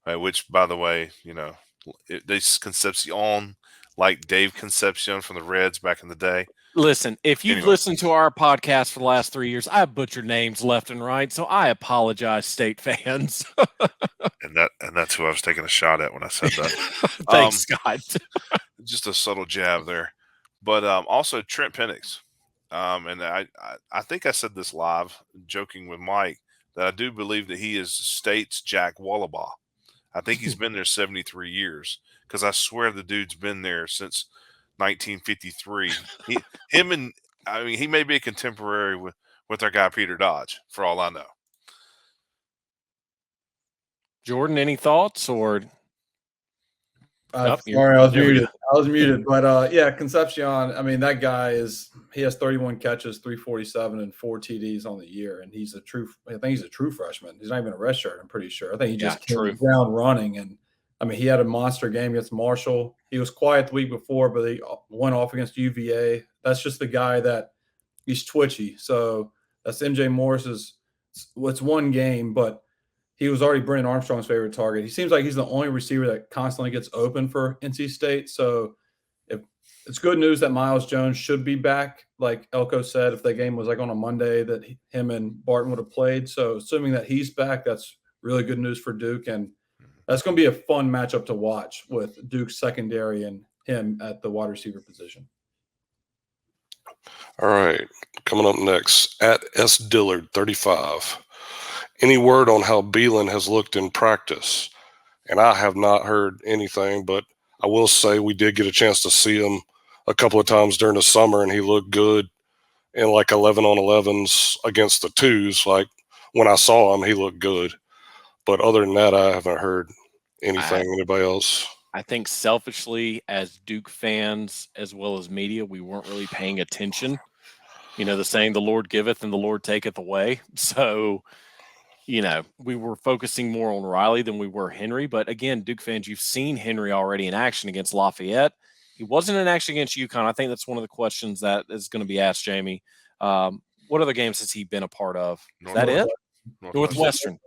which, by the way, they Concepcion like Dave Concepcion from the Reds back in the day.
Listen, if you've listened to our podcast for the last 3 years, I butchered names left and right, so I apologize, State fans.
and that's who I was taking a shot at when I said that.
Thanks, Scott.
Just a subtle jab there. But also Trent Penix. And I think I said this live, joking with Mike, that I do believe that he is State's Jack Wallabaugh. I think he's been there 73 years because I swear the dude's been there since 1953. He may be a contemporary with our guy Peter Dodge, for all I know.
Jordan, any thoughts or?
Sorry, I was muted. But yeah, Concepcion. I mean, that guy he has 31 catches, 347, and 4 TDs on the year, and I think he's a true freshman. He's not even a redshirt. I'm pretty sure. I think he just came ground running, and I mean, he had a monster game against Marshall. He was quiet the week before, but he went off against UVA. That's just the guy that he's twitchy. So that's MJ Morris's. It's one game, but he was already Brennan Armstrong's favorite target. He seems like he's the only receiver that constantly gets open for NC State. So it's good news that Miles Jones should be back. Like Elko said, if that game was like on a Monday, that him and Barton would have played. So assuming that he's back, that's really good news for Duke. And that's going to be a fun matchup to watch with Duke's secondary and him at the wide receiver position.
All right. Coming up next, at S. Dillard 35. Any word on how Beelan has looked in practice? And I have not heard anything, but I will say we did get a chance to see him a couple of times during the summer, and he looked good in like 11-on-11s against the twos. Like when I saw him, he looked good. But other than that, I haven't heard anything. Anybody else?
I think selfishly, as Duke fans as well as media, we weren't really paying attention. The saying, the Lord giveth and the Lord taketh away. So, we were focusing more on Riley than we were Henry. But again, Duke fans, you've seen Henry already in action against Lafayette. He wasn't in action against UConn. I think that's one of the questions that is going to be asked, Jamie. What other games has he been a part of? Is that it? Northwestern.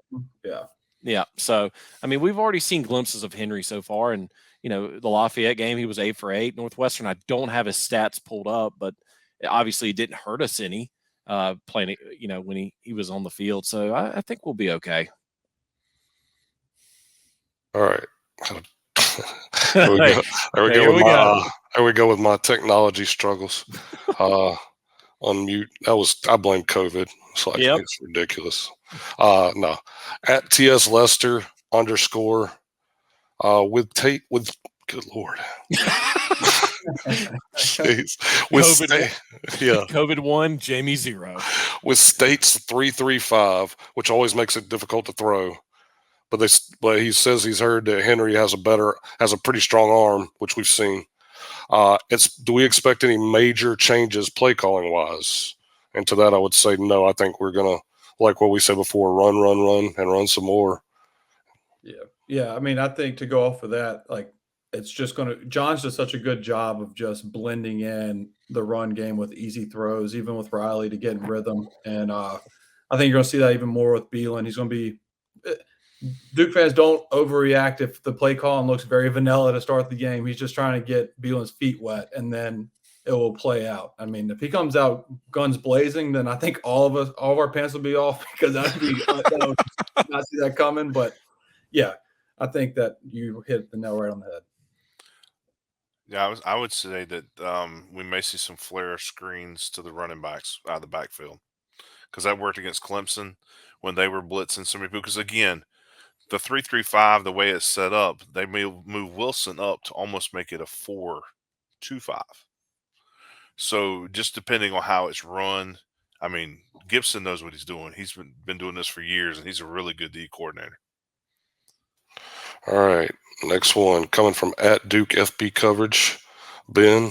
Yeah. So, I mean, we've already seen glimpses of Henry so far. And, the Lafayette game, he was 8 for 8. Northwestern, I don't have his stats pulled up, but obviously it didn't hurt us any. playing, when he was on the field. So I think we'll be okay.
All right. There we go. There we go with my technology struggles. Unmute. I blame COVID. It's like It's ridiculous. No. At TS Lester _ with good Lord. Jeez. With
COVID 1, Jamie 0.
With States 335, which always makes it difficult to throw. But he says he's heard that Henry has a pretty strong arm, which we've seen. Do we expect any major changes play calling wise? And to that, I would say no. I think we're gonna, like what we said before, run, and run some more.
Yeah. I mean, I think to go off of that, like it's just John's does such a good job of just blending in the run game with easy throws, even with Riley, to get in rhythm. And I think you're gonna see that even more with Beelan. He's gonna be. Duke fans, don't overreact if the play call looks very vanilla to start the game. He's just trying to get Beelan's feet wet, and then it will play out. I mean, if he comes out guns blazing, then I think all of our pants will be off, because I would not see that coming. But yeah, I think that you hit the nail right on the head.
Yeah, I would say that we may see some flare screens to the running backs out of the backfield, because that worked against Clemson when they were blitzing so many people. Because again, the 3-3-5, the way it's set up, they may move Wilson up to almost make it a 4-2-5. So just depending on how it's run, I mean, Gibson knows what he's doing. He's been doing this for years, and he's a really good D coordinator.
All right, next one coming from at Duke FB coverage, Ben.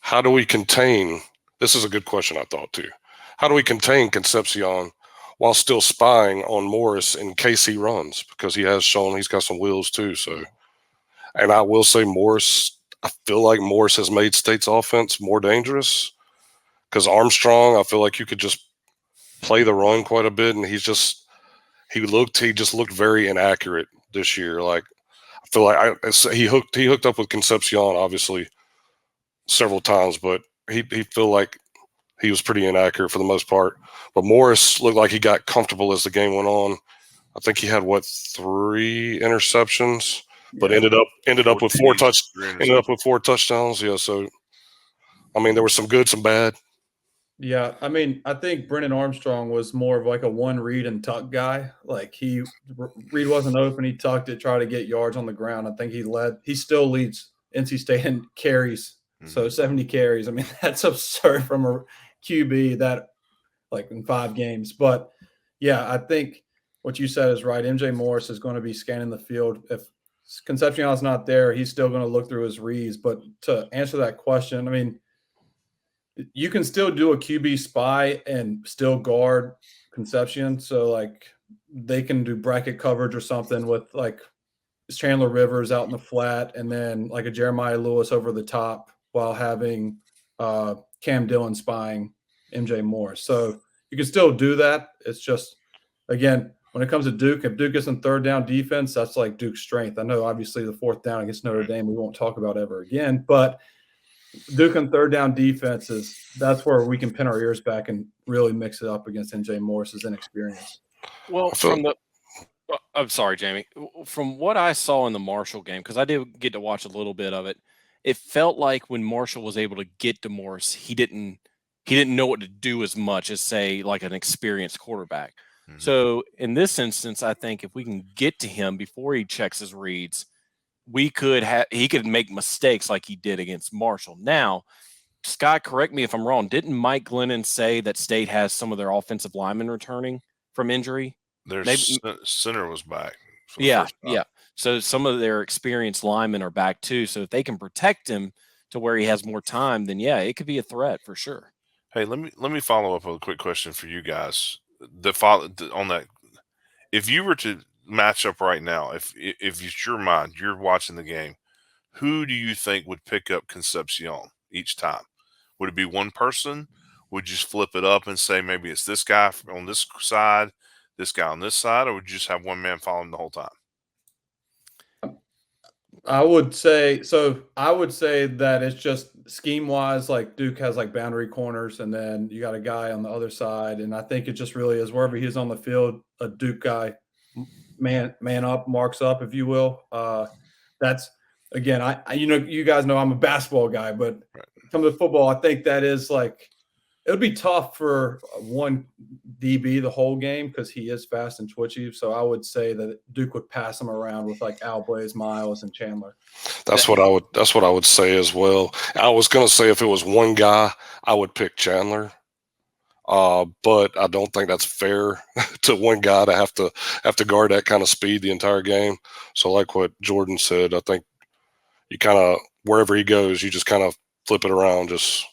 How do we contain? This is a good question, I thought too. How do we contain Concepcion while still spying on Morris in case he runs? Because he has shown he's got some wheels too. So, and I will say I feel like Morris has made State's offense more dangerous, because Armstrong, I feel like you could just play the run quite a bit, and he just looked very inaccurate this year. Like, I feel like he hooked up with Concepcion obviously several times, but he feel like he was pretty inaccurate for the most part. But Morris looked like he got comfortable as the game went on. I think he had 3 interceptions, but ended up with 4 touchdowns. Yeah, so I mean, there was some good, some bad.
Yeah, I mean, I think Brennan Armstrong was more of like a one read and tuck guy. Like read wasn't open, he tucked it, tried to get yards on the ground. I think he still leads NC State in carries. So 70 carries. I mean, that's absurd from a QB that, like, in 5 games. But yeah, I think what you said is right. MJ Morris is going to be scanning the field. If Concepcion's not there, he's still going to look through his reads. But to answer that question, I mean, you can still do a QB spy and still guard Concepcion. So, like, they can do bracket coverage or something with, like, Chandler Rivers out in the flat, and then like a Jeremiah Lewis over the top, while having Cam Dillon spying MJ Morris. So you can still do that. It's just, again, when it comes to Duke, if Duke gets in third down defense, that's like Duke's strength. I know obviously the 4th down against Notre Dame we won't talk about ever again, but Duke and third down defenses, that's where we can pin our ears back and really mix it up against MJ Morris's inexperience.
Well, I'm sorry, Jamie. From what I saw in the Marshall game, because I did get to watch a little bit of it, it felt like when Marshall was able to get to Morris, he didn't know what to do as much as, say, like an experienced quarterback. Mm-hmm. So in this instance, I think if we can get to him before he checks his reads, he could make mistakes like he did against Marshall. Now, Scott, correct me if I'm wrong. Didn't Mike Glennon say that State has some of their offensive linemen returning from injury?
Their center was back.
Yeah. So some of their experienced linemen are back too. So if they can protect him to where he has more time, then yeah, it could be a threat for sure.
Hey, let me follow up with a quick question for you guys. On that, if you were to match up right now, if it's your mind, you're watching the game, who do you think would pick up Concepcion each time? Would it be one person? Would you just flip it up and say maybe it's this guy on this side, this guy on this side, or would you just have one man following the whole time?
I would say that it's just scheme wise, like Duke has like boundary corners, and then you got a guy on the other side, and I think it just really is wherever he's on the field, a Duke guy, man up, marks up, if you will. That's again, I you guys know I'm a basketball guy, but
Right.
come to football, I think that is like it would be tough for one DB the whole game because he is fast and twitchy. So I would say that Duke would pass him around with like Al Blaze, Miles, and Chandler.
That's what I would say as well. I was going to say if it was one guy, I would pick Chandler. But I don't think that's fair to one guy to have to guard that kind of speed the entire game. So like what Jordan said, I think you kind of wherever he goes, you just kind of flip it around. Just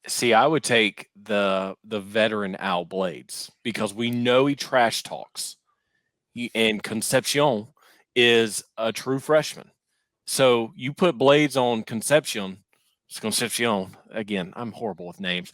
See, I would take the veteran Al Blades because we know he trash talks, and Concepcion is a true freshman. So you put Blades on Concepcion again. I'm horrible with names.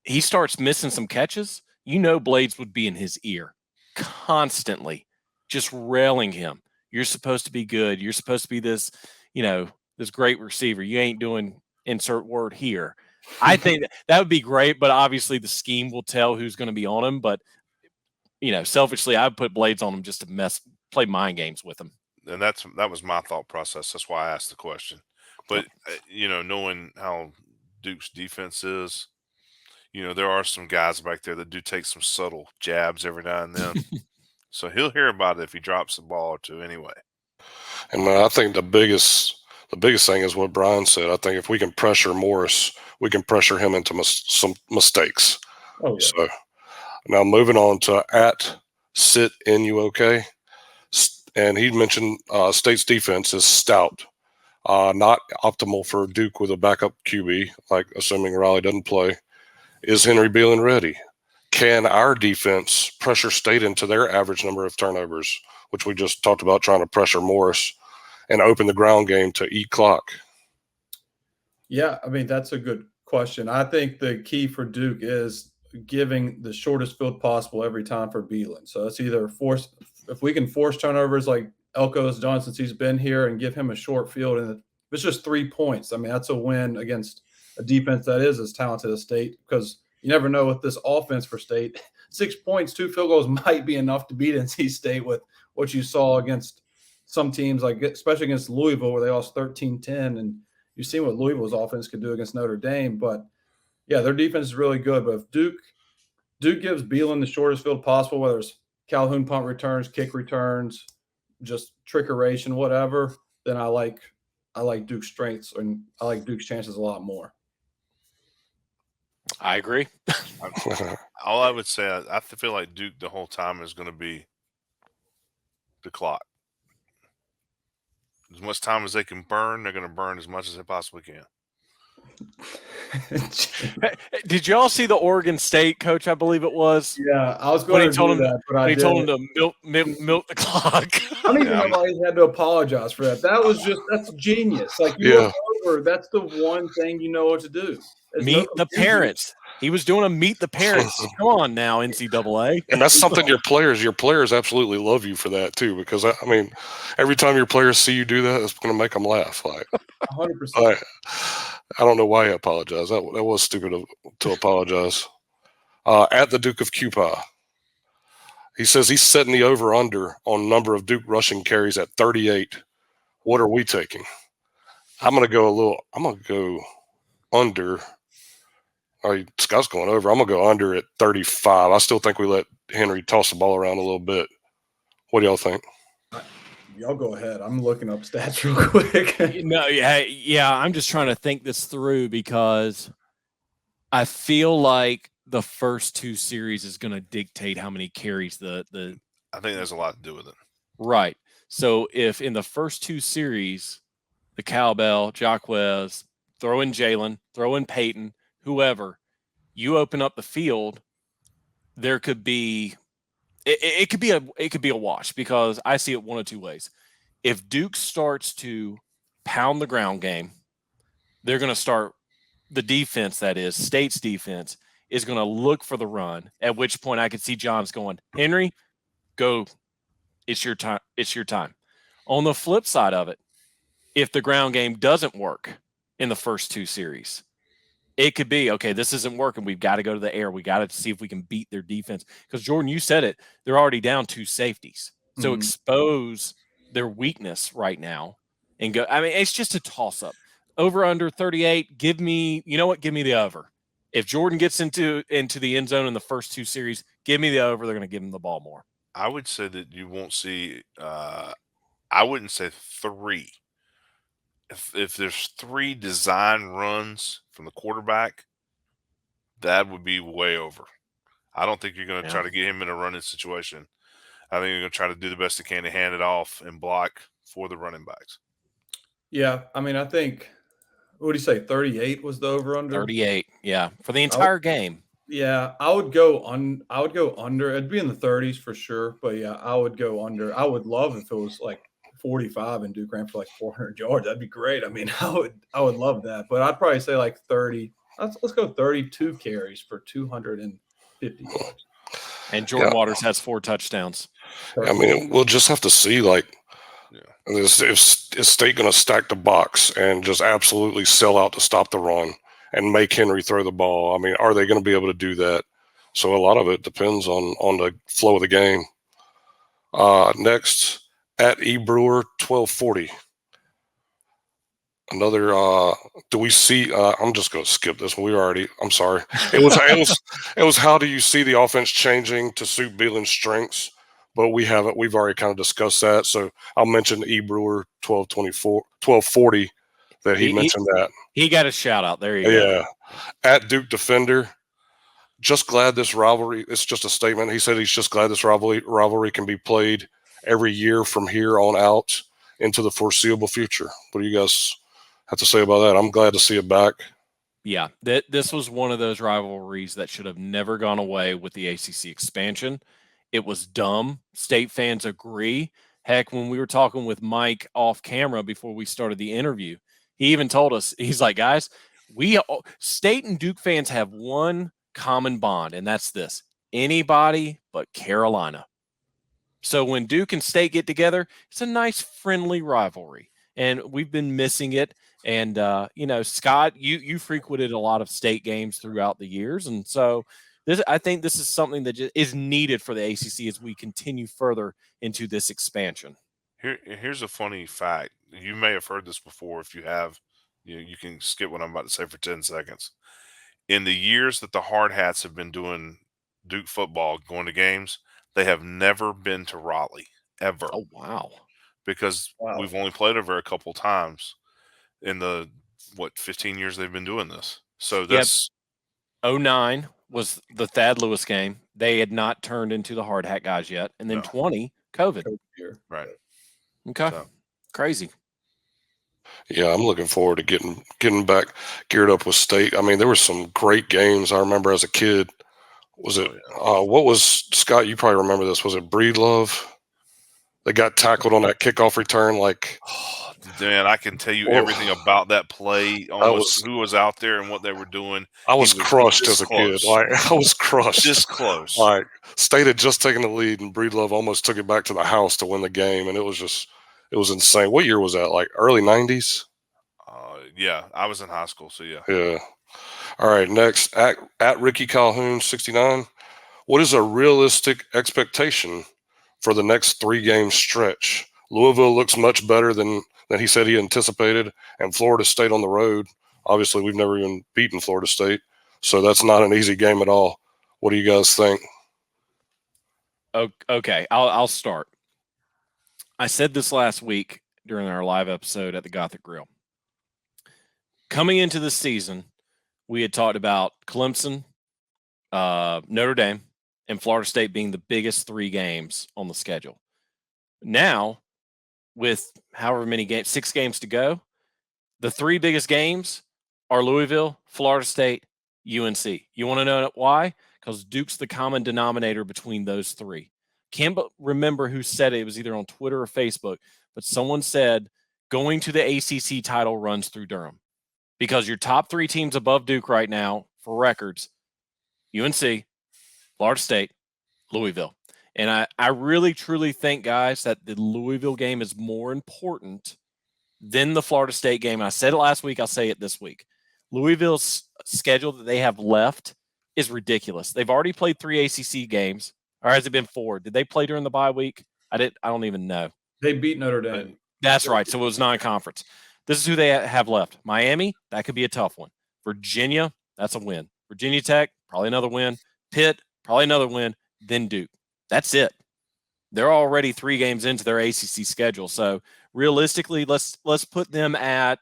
He starts missing some catches. You know, Blades would be in his ear constantly, just railing him. You're supposed to be good. You're supposed to be this, this great receiver. You ain't doing insert word here. I think that would be great, but obviously the scheme will tell who's going to be on him. But selfishly, I'd put Blades on him just to play mind games with him.
And that was my thought process. That's why I asked the question. But knowing how Duke's defense is, there are some guys back there that do take some subtle jabs every now and then. So he'll hear about it if he drops the ball or two anyway.
and I think the biggest thing is what Brian said. I think if we can pressure Morris, we can pressure him into some mistakes.
Oh, yeah.
So now moving on to sit in you okay, and he mentioned State's defense is stout, not optimal for Duke with a backup QB. Like assuming Riley doesn't play, is Henry Beelan ready? Can our defense pressure State into their average number of turnovers, which we just talked about trying to pressure Morris, and open the ground game to eat clock?
Yeah, I mean, that's a good question. I think the key for Duke is giving the shortest field possible every time for Beelan. So it's either if we can force turnovers like Elko has done since he's been here and give him a short field, and it's just 3 points. I mean, that's a win against a defense that is as talented as State, because you never know with this offense for State. 6 points, 2 field goals might be enough to beat NC State with what you saw against some teams, like especially against Louisville, where they lost 13-10, and you've seen what Louisville's offense could do against Notre Dame. But yeah, their defense is really good. But if Duke gives Beelan the shortest field possible, whether it's Calhoun punt returns, kick returns, just trickeration, whatever, then I like Duke's strengths, and I like Duke's chances a lot more.
I agree.
All I would say, I feel like Duke the whole time is going to be the clock. As much time as they can burn, they're going to burn as much as they possibly can.
Did y'all see the Oregon State coach? I believe it was.
Yeah, I was going to do that, but I
told him to milk the clock.
I don't even know why he had to apologize for that. That's genius. Like look over, that's the one thing you know what to do.
Meet the parents. He was doing a meet the parents. Come on now, NCAA.
And that's something your players absolutely love you for that too, because I mean, every time your players see you do that, it's going to make them laugh. Like
100%.
I don't know why he apologized. That was stupid to apologize. At the Duke of Cupa, he says he's setting the over/under on number of Duke rushing carries at 38. What are we taking? I'm going to go under. Scott's going over. I'm going to go under at 35. I still think we let Henry toss the ball around a little bit. What do y'all think?
Y'all go ahead. I'm looking up stats real quick.
Yeah. I'm just trying to think this through because I feel like the first 2 series is going to dictate how many carries the.
I think there's a lot to do with it.
Right. So if in the first 2 series, the cowbell, Jacquez, throw in Jalen, throw in Peyton, whoever, you open up the field, there could be it could be a wash, because I see it one of 2 ways. If Duke starts to pound the ground game, they're going to start the defense, that is State's defense, is going to look for the run, at which point I could see Johns going, Henry, go. It's your time. On the flip side of it, if the ground game doesn't work in the first 2 series, it could be, okay, this isn't working. We've got to go to the air. We got to see if we can beat their defense. Because, Jordan, you said it. They're already down 2 safeties. So expose their weakness right now and go. I mean, it's just a toss-up. Over, under 38, give me – you know what? Give me the over. If Jordan gets into the end zone in the first 2 series, give me the over. They're going to give him the ball more.
I would say that you won't see I wouldn't say 3. If there's 3 design runs from the quarterback, that would be way over. I don't think you're going to try to get him in a running situation. I think you're going to try to do the best they can to hand it off and block for the running backs.
Yeah, I mean, I think what do you say? 38 was the over under.
38, yeah, for the entire game.
Yeah, I would go under. It'd be in the 30s for sure, but yeah, I would go under. I would love if it was like 45 and Duke ran for like 400 yards. That'd be great. I mean, I would love that, but I'd probably say like 30. Let's go 32 carries for 250 yards.
And Jordan Waters has 4 touchdowns.
I mean, we'll just have to see, like, is State going to stack the box and just absolutely sell out to stop the run and make Henry throw the ball? I mean, are they going to be able to do that? So a lot of it depends on the flow of the game. Next, at E Brewer 1240. Another, do we see? I'm just going to skip this one. I'm sorry. It was. How do you see the offense changing to suit Beeland's strengths? But we've already kind of discussed that. So I'll mention E Brewer 1240 that he mentioned that.
He got a shout out. There you go.
Yeah. At Duke Defender, just glad this rivalry. It's just a statement. He said he's just glad this rivalry can be played every year from here on out into the foreseeable future. What do you guys have to say about that? I'm glad to see it back.
Yeah, this was one of those rivalries that should have never gone away with the ACC expansion. It was dumb. State fans agree. Heck, when we were talking with Mike off camera before we started the interview, he even told us, he's like, guys, State and Duke fans have one common bond, and that's this: anybody but Carolina. So when Duke and State get together, it's a nice, friendly rivalry, and we've been missing it. And, Scott, you frequented a lot of State games throughout the years. And so I think this is something that just is needed for the ACC as we continue further into this expansion.
Here's a funny fact. You may have heard this before. If you have, you can skip what I'm about to say for 10 seconds. In the years that the Hard Hats have been doing Duke football, going to games, they have never been to Raleigh, ever.
Oh, wow.
Because we've only played over a couple times in the 15 years they've been doing this. So that's
09 was the Thad Lewis game. They had not turned into the Hard Hat guys yet. And then 20, COVID.
Right.
Okay. Crazy.
Yeah, I'm looking forward to getting back geared up with State. I mean, there were some great games I remember as a kid. Was it what was, Scott, you probably remember this, was it Breedlove? They got tackled on that kickoff return, like,
man, I can tell you everything about that play, almost who was out there and what they were doing.
I was crushed as a kid. Like, I was crushed.
Just close.
Like, State had just taken the lead, and Breedlove almost took it back to the house to win the game, and it was insane. What year was that? Like early 90s?
Yeah, I was in high school, so yeah.
Yeah. All right, next, at Ricky Calhoun 69. What is a realistic expectation for the next 3-game stretch? Louisville looks much better than he said he anticipated, and Florida State on the road. Obviously, we've never even beaten Florida State, so that's not an easy game at all. What do you guys think?
Okay, I'll start. I said this last week during our live episode at the Gothic Grill. Coming into the season, we had talked about Clemson, Notre Dame, and Florida State being the biggest 3 games on the schedule. Now, with however many games, 6 games to go, the 3 biggest games are Louisville, Florida State, UNC. You want to know why? Because Duke's the common denominator between those 3. Can't remember who said it. It was either on Twitter or Facebook, but someone said going to the ACC title runs through Durham, because your top 3 teams above Duke right now for records, UNC, Florida State, Louisville. And I really, truly think, guys, that the Louisville game is more important than the Florida State game. I said it last week. I'll say it this week. Louisville's schedule that they have left is ridiculous. They've already played 3 ACC games, or has it been 4? Did they play during the bye week? I don't even know.
They beat Notre Dame.
That's right. So it was non-conference. This is who they have left. Miami, that could be a tough one. Virginia, that's a win. Virginia Tech, probably another win. Pitt, probably another win. Then Duke. That's it. They're already 3 games into their ACC schedule. So realistically, let's put them at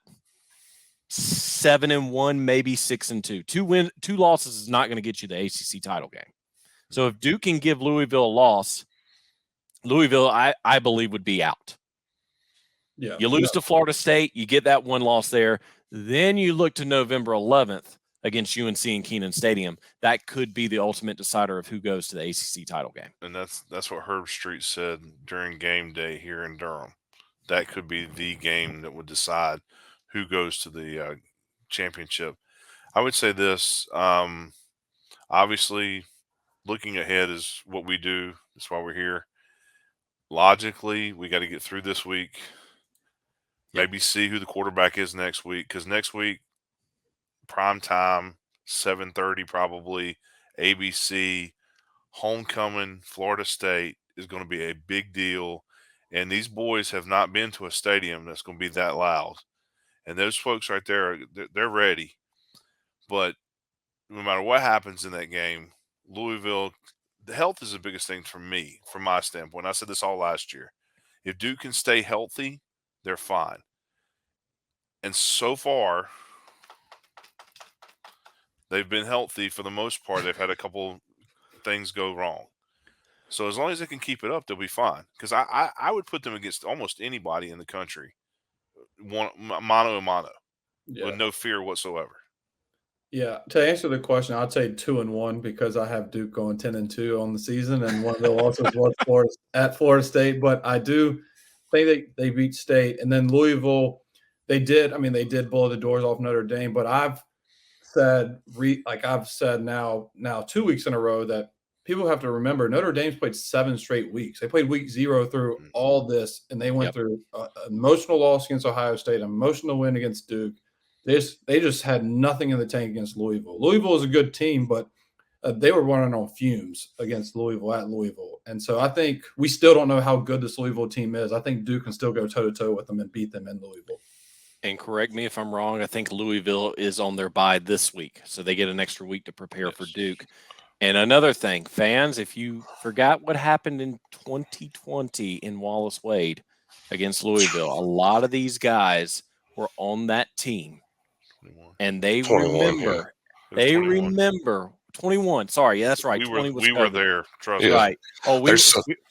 7-1, maybe 6-2. 2 losses is not going to get you the ACC title game. So if Duke can give Louisville a loss, Louisville, I believe, would be out.
Yeah.
You lose to Florida State, you get that 1 loss there. Then you look to November 11th against UNC in Kenan Stadium. That could be the ultimate decider of who goes to the ACC title game.
And that's what Herb Street said during game day here in Durham. That could be the game that would decide who goes to the championship. I would say this. Obviously, looking ahead is what we do. That's why we're here. Logically, we got to get through this week. Maybe see who the quarterback is next week, because next week, prime time, 7:30 probably, ABC, homecoming, Florida State is going to be a big deal. And these boys have not been to a stadium that's going to be that loud. And those folks right there, they're ready. But no matter what happens in that game, Louisville, the health is the biggest thing for me, from my standpoint. I said this all last year. If Duke can stay healthy, they're fine. And so far, they've been healthy for the most part. They've had a couple things go wrong. So as long as they can keep it up, they'll be fine. Because I would put them against almost anybody in the country, mano a mano, with no fear whatsoever.
Yeah, to answer the question, I'd say 2-1 because I have Duke going 10-2 on the season, and one of the losses was at Florida State. But I do think they beat State, and then Louisville. They did blow the doors off Notre Dame. But I've said now 2 weeks in a row that people have to remember Notre Dame's played 7 straight weeks. They played week 0 through all this, and they went through an emotional loss against Ohio State, an emotional win against Duke. They just had nothing in the tank against Louisville. Louisville is a good team, but they were running on fumes against Louisville at Louisville. And so I think we still don't know how good this Louisville team is. I think Duke can still go toe-to-toe with them and beat them in Louisville.
And correct me if I'm wrong, I think Louisville is on their bye this week, so they get an extra week to prepare for Duke. And another thing, fans, if you forgot what happened in 2020 in Wallace Wade against Louisville, a lot of these guys were on that team. And they
21,
remember 21. Sorry, yeah, that's right.
We were there. Trust me.
Right. Oh,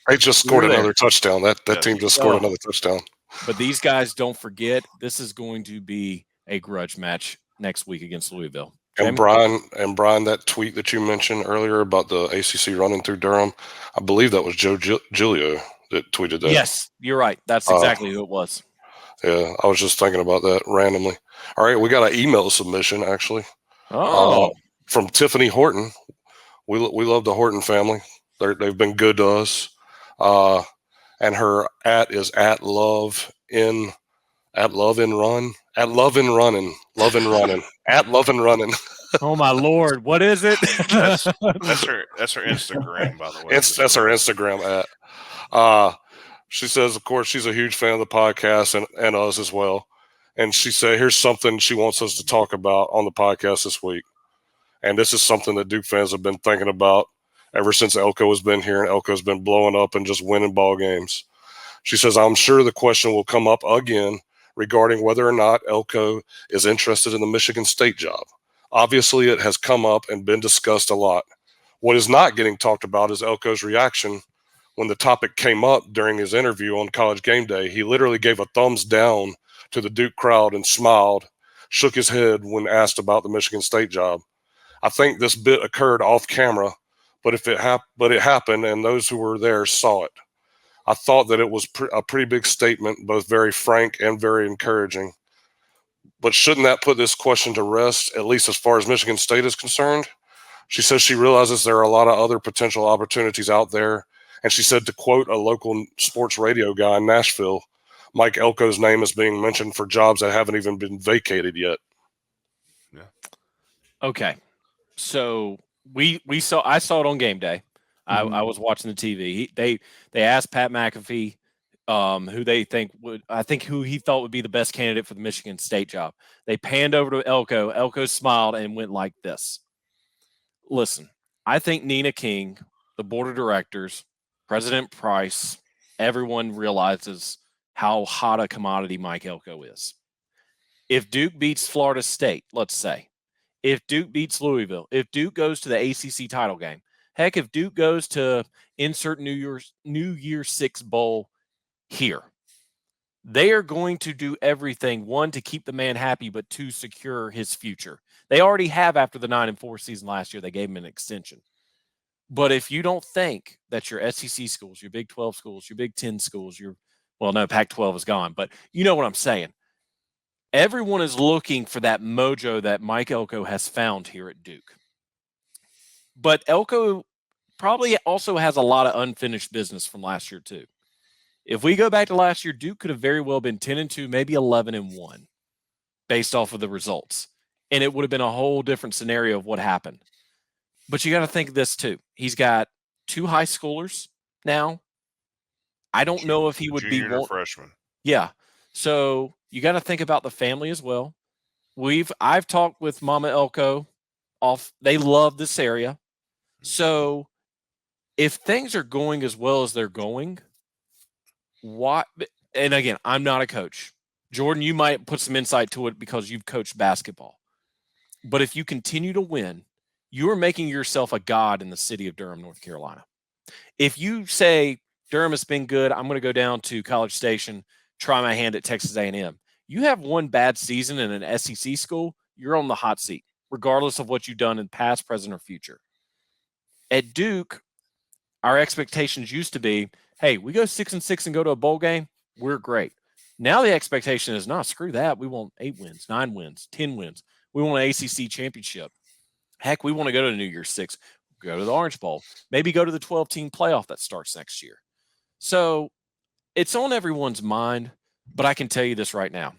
they just scored another touchdown. That team just scored another touchdown.
But these guys, don't forget, this is going to be a grudge match next week against Louisville.
And Brian, that tweet that you mentioned earlier about the ACC running through Durham, I believe that was Joe Giglio that tweeted that.
Yes, you're right. That's exactly who it was.
Yeah, I was just thinking about that randomly. All right, we got an email submission actually. From Tiffany Horton. We love the Horton family. They've been good to us. And her is at love in running. At love and running.
Oh my Lord, what is it?
That's her Instagram, by the way.
That's her Instagram at. She says, of course, she's a huge fan of the podcast and us as well. And she said, here's something she wants us to talk about on the podcast this week. And this is something that Duke fans have been thinking about ever since Elko has been here and Elko's been blowing up and just winning ball games. She says, I'm sure the question will come up again regarding whether or not Elko is interested in the Michigan State job. Obviously, it has come up and been discussed a lot. What is not getting talked about is Elko's reaction when the topic came up during his interview on College Game Day. He literally gave a thumbs down to the Duke crowd and smiled, shook his head when asked about the Michigan State job. I think this bit occurred off camera, but it happened, and those who were there saw it. I thought that it was a pretty big statement, both very frank and very encouraging. But shouldn't that put this question to rest, at least as far as Michigan State is concerned? She says she realizes there are a lot of other potential opportunities out there, And she said, to quote a local sports radio guy in Nashville, Mike Elko's name is being mentioned for jobs that haven't even been vacated yet.
Yeah.
Okay. So I saw it on game day. I was watching the TV. They asked Pat McAfee who they think who he thought would be the best candidate for the Michigan State job. They panned over to Elko. Elko smiled and went like this. Listen, I think Nina King, the board of directors, President Price, everyone realizes how hot a commodity Mike Elko is. If Duke beats Florida State, let's say, if Duke beats Louisville, if Duke goes to the ACC title game, heck, if Duke goes to insert New Year's Six bowl here, they are going to do everything, one, to keep the man happy, but two, secure his future. They already have after the 9-4 season last year. They gave him an extension. But if you don't think that your SEC schools, your Big 12 schools, your Big 10 schools, Pac-12 is gone, but you know what I'm saying. Everyone is looking for that mojo that Mike Elko has found here at Duke. But Elko probably also has a lot of unfinished business from last year too. If we go back to last year, Duke could have very well been 10-2, maybe 11-1 based off of the results. And it would have been a whole different scenario of what happened. But you got to think of this too. He's got 2 high schoolers now. I don't know if he would be
junior or freshman.
Yeah. So you got to think about the family as well. I've talked with Mama Elko they love this area. So if things are going as well as they're going, and again, I'm not a coach. Jordan, you might put some insight to it because you've coached basketball. But if you continue to win, you are making yourself a god in the city of Durham, North Carolina. If you say Durham has been good, I'm going to go down to College Station, try my hand at Texas A&M. You have one bad season in an SEC school, you're on the hot seat, regardless of what you've done in past, present, or future. At Duke, our expectations used to be, hey, we go 6-6 and go to a bowl game, we're great. Now the expectation is, screw that. We want 8 wins, 9 wins, 10 wins. We want an ACC championship. Heck, we want to go to New Year's Six, go to the Orange Bowl, maybe go to the 12-team playoff that starts next year. So it's on everyone's mind, but I can tell you this right now.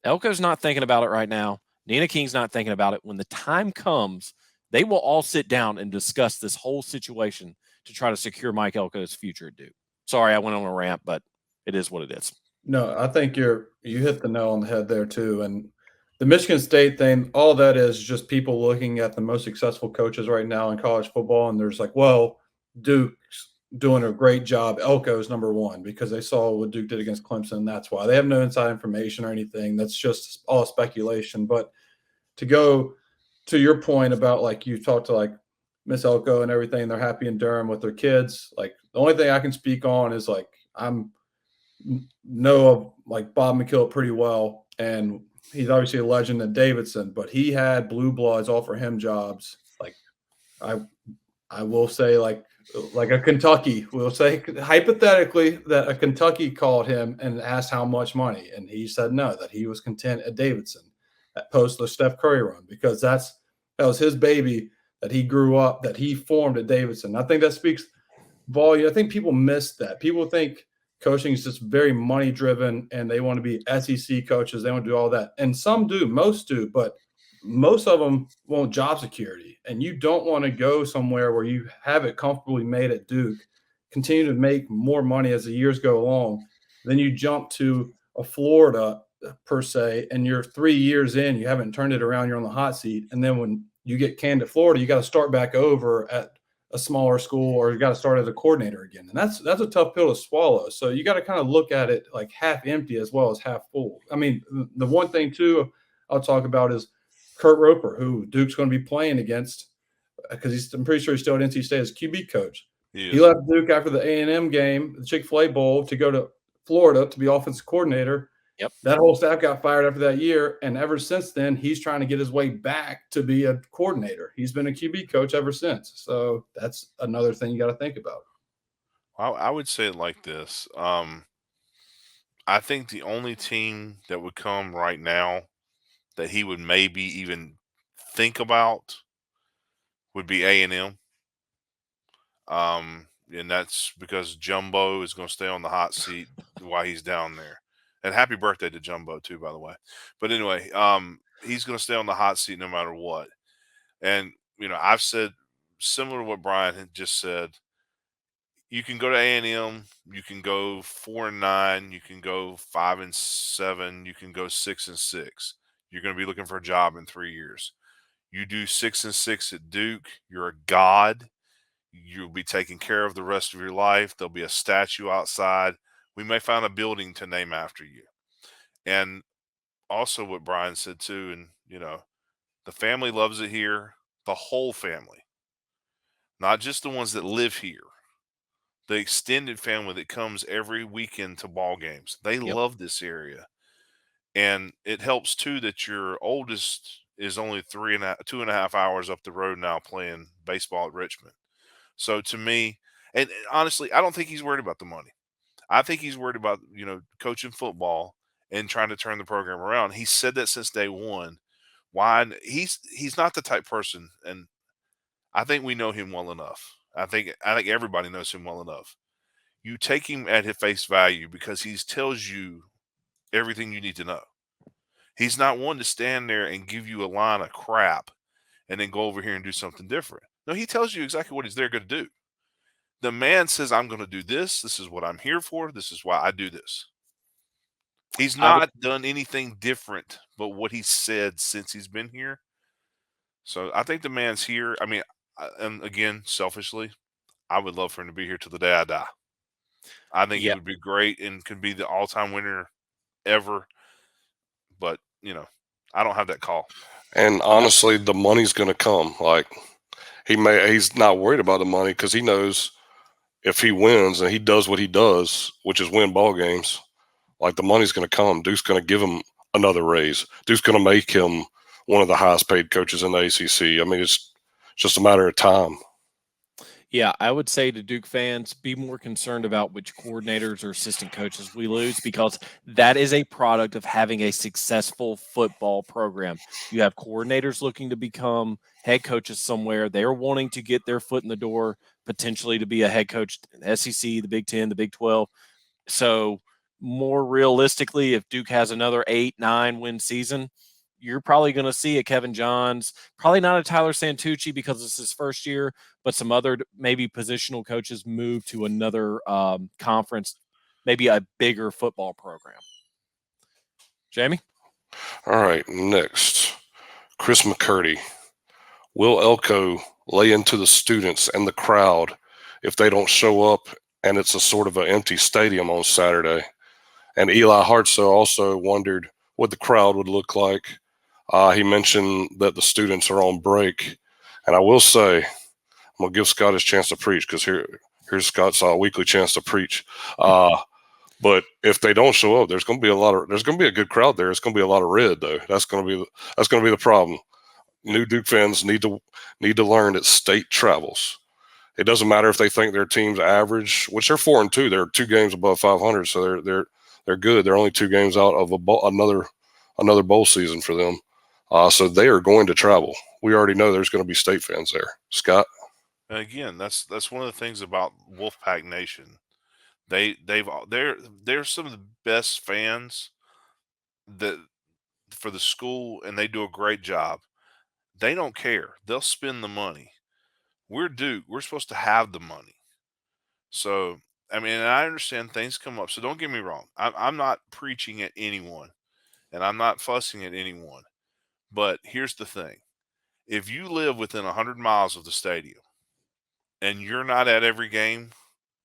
Elko's not thinking about it right now. Nina King's not thinking about it. When the time comes, they will all sit down and discuss this whole situation to try to secure Mike Elko's future at Duke. Sorry, I went on a rant, but it is what it is.
No, I think you hit the nail on the head there too. And the Michigan State thing, all that is just people looking at the most successful coaches right now in college football, and there's like, well, Duke's doing a great job. Elko's number one because they saw what Duke did against Clemson. That's why they have no inside information or anything. That's just all speculation. But to go to your point about like you talked to like Miss Elko and everything, they're happy in Durham with their kids. Like the only thing I can speak on is like know of like Bob McKill pretty well, and he's obviously a legend at Davidson, but he had blue bloods offer him jobs. Like I will say like a Kentucky, we'll say hypothetically that a Kentucky called him and asked how much money, and he said no, that he was content at Davidson at post the Steph Curry run because that was his baby that he grew up, that he formed at Davidson. I think that speaks volume. I think people miss that. People think coaching is just very money driven and they want to be SEC coaches. They want to do all that. And some do, most do, but most of them want job security. And you don't want to go somewhere where you have it comfortably made at Duke, continue to make more money as the years go along. Then you jump to a Florida per se, and you're 3 years in, you haven't turned it around, you're on the hot seat. And then when you get canned at Florida, you got to start back over at a smaller school, or you got to start as a coordinator again. And that's a tough pill to swallow. So you got to kind of look at it like half empty as well as half full. I mean, the one thing too I'll talk about is Kurt Roper, who Duke's going to be playing against because I'm pretty sure he's still at NC State as QB coach. He left Duke after the A&M game, the Chick-fil-A Bowl, to go to Florida to be offensive coordinator.
Yep.
That whole staff got fired after that year, and ever since then, he's trying to get his way back to be a coordinator. He's been a QB coach ever since. So that's another thing you got to think about.
I would say it like this. I think the only team that would come right now that he would maybe even think about would be A&M. and that's because Jumbo is going to stay on the hot seat while he's down there. And happy birthday to Jumbo too, by the way. But anyway, he's going to stay on the hot seat no matter what. And I've said similar to what Brian had just said. You can go to A&M, you can go 4-9, you can go 5-7, you can go 6-6. You're going to be looking for a job in 3 years. You do 6-6 at Duke, you're a god. You'll be taken care of the rest of your life. There'll be a statue outside. We may find a building to name after you. And also what Brian said too, and the family loves it here, the whole family, not just the ones that live here. The extended family that comes every weekend to ball games. They
Yep.
love this area. And it helps too that your oldest is only 2.5 hours up the road now playing baseball at Richmond. So to me, and honestly, I don't think he's worried about the money. I think he's worried about, coaching football and trying to turn the program around. He said that since day one. Why? He's not the type person, and I think we know him well enough. I think everybody knows him well enough. You take him at his face value because he tells you everything you need to know. He's not one to stand there and give you a line of crap and then go over here and do something different. No, he tells you exactly what he's there going to do. The man says, I'm going to do this. This is what I'm here for. This is why I do this. He's not done anything different but what he said since he's been here. So I think the man's here. I mean, and again, selfishly, I would love for him to be here till the day I die. I think he would be great and could be the all-time winner ever. But, I don't have that call.
And honestly, the money's going to come. Like he's not worried about the money because he knows if he wins and he does what he does, which is win ball games, like the money's going to come. Duke's going to give him another raise. Duke's going to make him one of the highest paid coaches in the ACC. I mean, it's just a matter of time.
Yeah, I would say to Duke fans, be more concerned about which coordinators or assistant coaches we lose, because that is a product of having a successful football program. You have coordinators looking to become head coaches somewhere. They're wanting to get their foot in the door, potentially to be a head coach in the SEC, the Big 10, the Big 12. So more realistically, if Duke has another 8-9 win season, you're probably going to see a Kevin Johns, probably not a Tyler Santucci because it's his first year, but some other maybe positional coaches move to another conference, maybe a bigger football program. Jamie?
All right, next, Chris McCurdy. Will Elko lay into the students and the crowd if they don't show up and it's a sort of an empty stadium on Saturday? And Eli Hartsoe also wondered what the crowd would look like. He mentioned that the students are on break. And I will say, I'm going to give Scott his chance to preach because here's Scott's weekly chance to preach. But if they don't show up, there's going to be a good crowd there. It's going to be a lot of red though. That's going to be the problem. New Duke fans need to learn that state travels. It doesn't matter if they think their team's average, which they're 4-2. They're 2 games above 500, so they're good. They're only 2 games out of another bowl season for them. So they are going to travel. We already know there's going to be state fans there. Scott?
And again, that's one of the things about Wolfpack Nation. They're some of the best fans that for the school, and they do a great job. They don't care. They'll spend the money. We're Duke. We're supposed to have the money. So, I mean, I understand things come up. So don't get me wrong. I'm not preaching at anyone, and I'm not fussing at anyone. But here's the thing. If you live within 100 miles of the stadium and you're not at every game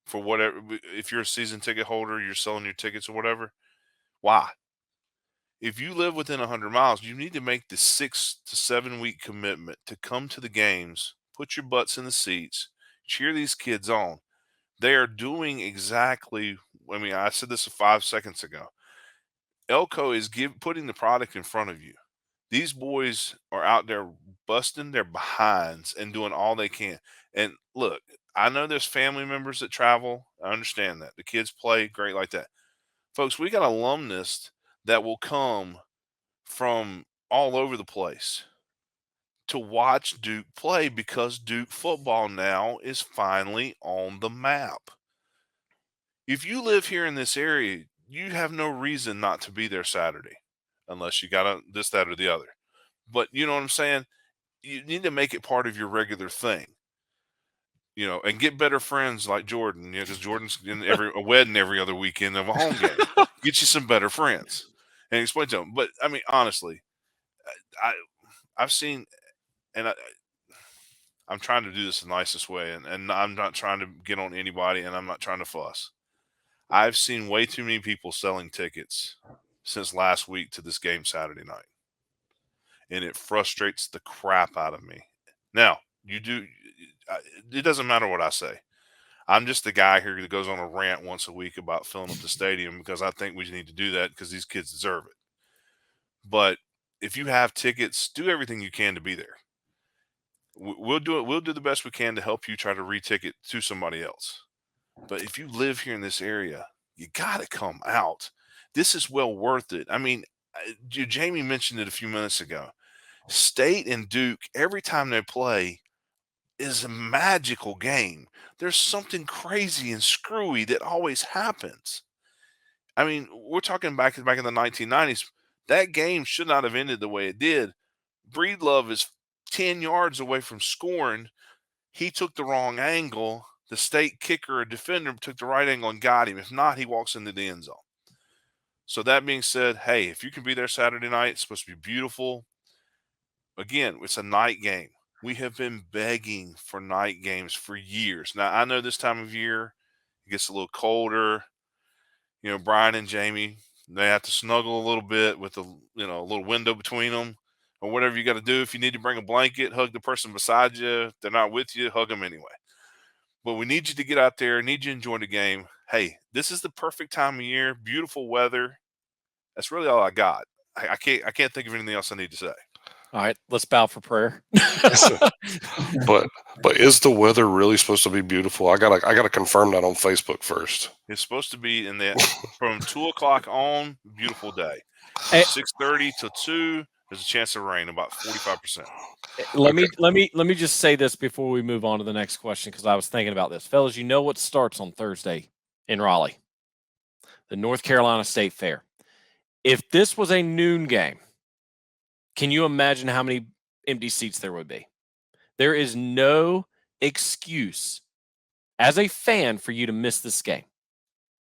for whatever, if you're a season ticket holder, you're selling your tickets or whatever, why? If you live within 100 miles, you need to make the 6 to 7 week commitment to come to the games, put your butts in the seats, cheer these kids on. They are doing exactly, I mean, I said this 5 seconds ago. Elko is putting the product in front of you. These boys are out there busting their behinds and doing all they can. And look, I know there's family members that travel. I understand that. The kids play great like that. Folks, we got alumnus that will come from all over the place to watch Duke play because Duke football now is finally on the map. If you live here in this area, you have no reason not to be there Saturday unless you got this, that, or the other. But you know what I'm saying? You need to make it part of your regular thing, and get better friends like Jordan, because Jordan's in a wedding every other weekend of a home game. Get you some better friends and explain to them. But I mean, honestly, I've seen, and I'm trying to do this the nicest way, and I'm not trying to get on anybody, and I'm not trying to fuss. I've seen way too many people selling tickets since last week to this game Saturday night, and it frustrates the crap out of me. Now, it doesn't matter what I say. I'm just the guy here that goes on a rant once a week about filling up the stadium because I think we need to do that because these kids deserve it. But if you have tickets, do everything you can to be there. We'll do it. We'll do the best we can to help you try to re-ticket to somebody else. But if you live here in this area, you got to come out. This is well worth it. I mean, Jamie mentioned it a few minutes ago. State and Duke, every time they play, is a magical game. There's something crazy and screwy that always happens. I mean, we're talking back in the 1990s. That game should not have ended the way it did. Breedlove is 10 yards away from scoring. He took the wrong angle. The state kicker or defender took the right angle and got him. If not, he walks into the end zone. So that being said, hey, if you can be there Saturday night, it's supposed to be beautiful. Again, it's a night game. We have been begging for night games for years. Now, I know this time of year it gets a little colder. Brian and Jamie, they have to snuggle a little bit with a little window between them or whatever you got to do. If you need to bring a blanket, hug the person beside you. If they're not with you, hug them anyway. But we need you to get out there, need you to enjoy the game. Hey, this is the perfect time of year, beautiful weather. That's really all I got. I can't think of anything else I need to say.
All right, let's bow for prayer.
But is the weather really supposed to be beautiful? I gotta confirm that on Facebook first.
It's supposed to be in that from 2:00 on, beautiful day.
Hey,
6:30 to 2, there's a chance of rain, about 45%.
Let me just say this before we move on to the next question, because I was thinking about this, fellas. You know what starts on Thursday in Raleigh? The North Carolina State Fair. If this was a noon game, can you imagine how many empty seats there would be? There is no excuse as a fan for you to miss this game.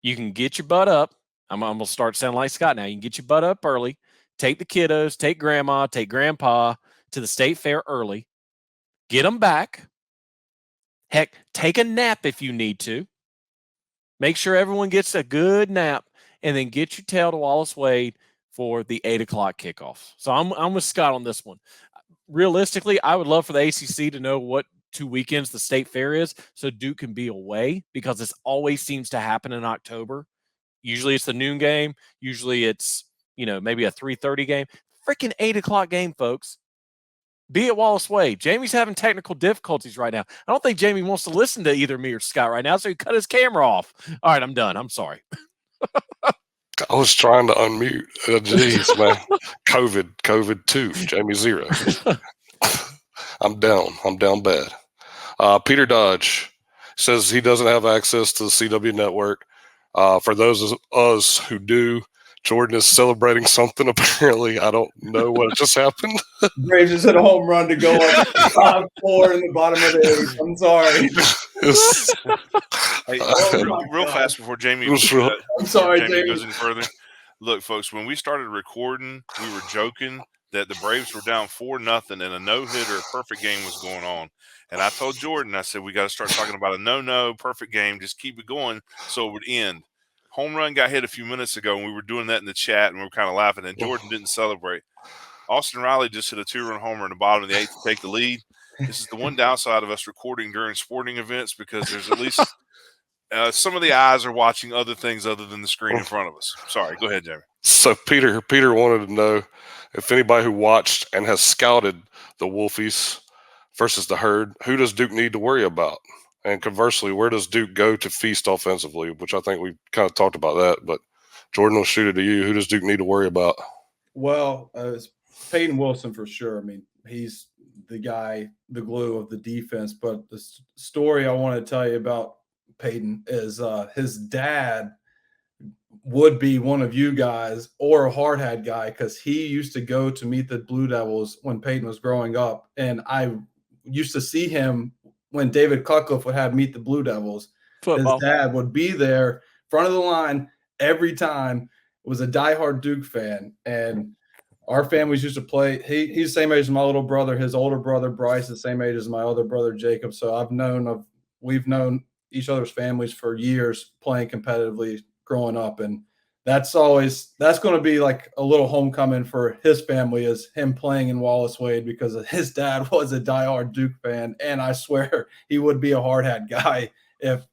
You can get your butt up. I'm going to start sounding like Scott now. You can get your butt up early, take the kiddos, take grandma, take grandpa to the State Fair early, get them back. Heck, take a nap if you need to. Make sure everyone gets a good nap, and then get your tail to Wallace Wade for the 8 o'clock kickoff. So I'm with Scott on this one. Realistically, I would love for the ACC to know what 2 weekends the State Fair is so Duke can be away, because this always seems to happen in October. Usually it's the noon game. Usually it's, maybe a 3:30 game. Freaking 8 o'clock game, folks. Be at Wallace Wade. Jamie's having technical difficulties right now. I don't think Jamie wants to listen to either me or Scott right now, so he cut his camera off. All right, I'm done. I'm sorry.
I was trying to unmute. Jeez, man. COVID 2, Jamie 0. I'm down bad. Peter Dodge says he doesn't have access to the CW network. For those of us who do, Jordan is celebrating something. Apparently, I don't know what just happened.
Braves just hit a home run to go on 5-4 in the bottom of the 8th. I'm sorry.
Hey, real fast before Jamie.
I'm sorry, Jamie
goes any further. Look, folks, when we started recording, we were joking that the Braves were down 4-0 and a no-hitter, perfect game was going on. And I told Jordan, I said, we got to start talking about a no-no, perfect game. Just keep it going so it would end. Home run got hit a few minutes ago, and we were doing that in the chat, and we were kind of laughing, and Jordan didn't celebrate. Austin Riley just hit a 2-run homer in the bottom of the 8th to take the lead. This is the one downside of us recording during sporting events, because there's at least some of the eyes are watching other things other than the screen in front of us. Sorry, go ahead, Jamie.
So Peter wanted to know if anybody who watched and has scouted the Wolfies versus the Herd, who does Duke need to worry about? And conversely, where does Duke go to feast offensively? Which I think we kind of talked about that. But Jordan, will shoot it to you. Who does Duke need to worry about?
Well, it's Peyton Wilson for sure. I mean, he's the guy, the glue of the defense. But the story I want to tell you about Peyton is his dad would be one of you guys or a hard hat guy, because he used to go to meet the Blue Devils when Peyton was growing up. And I used to see him when David Cutcliffe would have Meet the Blue Devils.
Football.
His dad would be there, front of the line every time, was a diehard Duke fan. And our families used to play. He's the same age as my little brother. His older brother, Bryce, is the same age as my other brother, Jacob. So we've known each other's families for years, playing competitively growing up. And that's going to be like a little homecoming for his family, is him playing in Wallace Wade, because his dad was a diehard Duke fan. And I swear he would be a hard hat guy if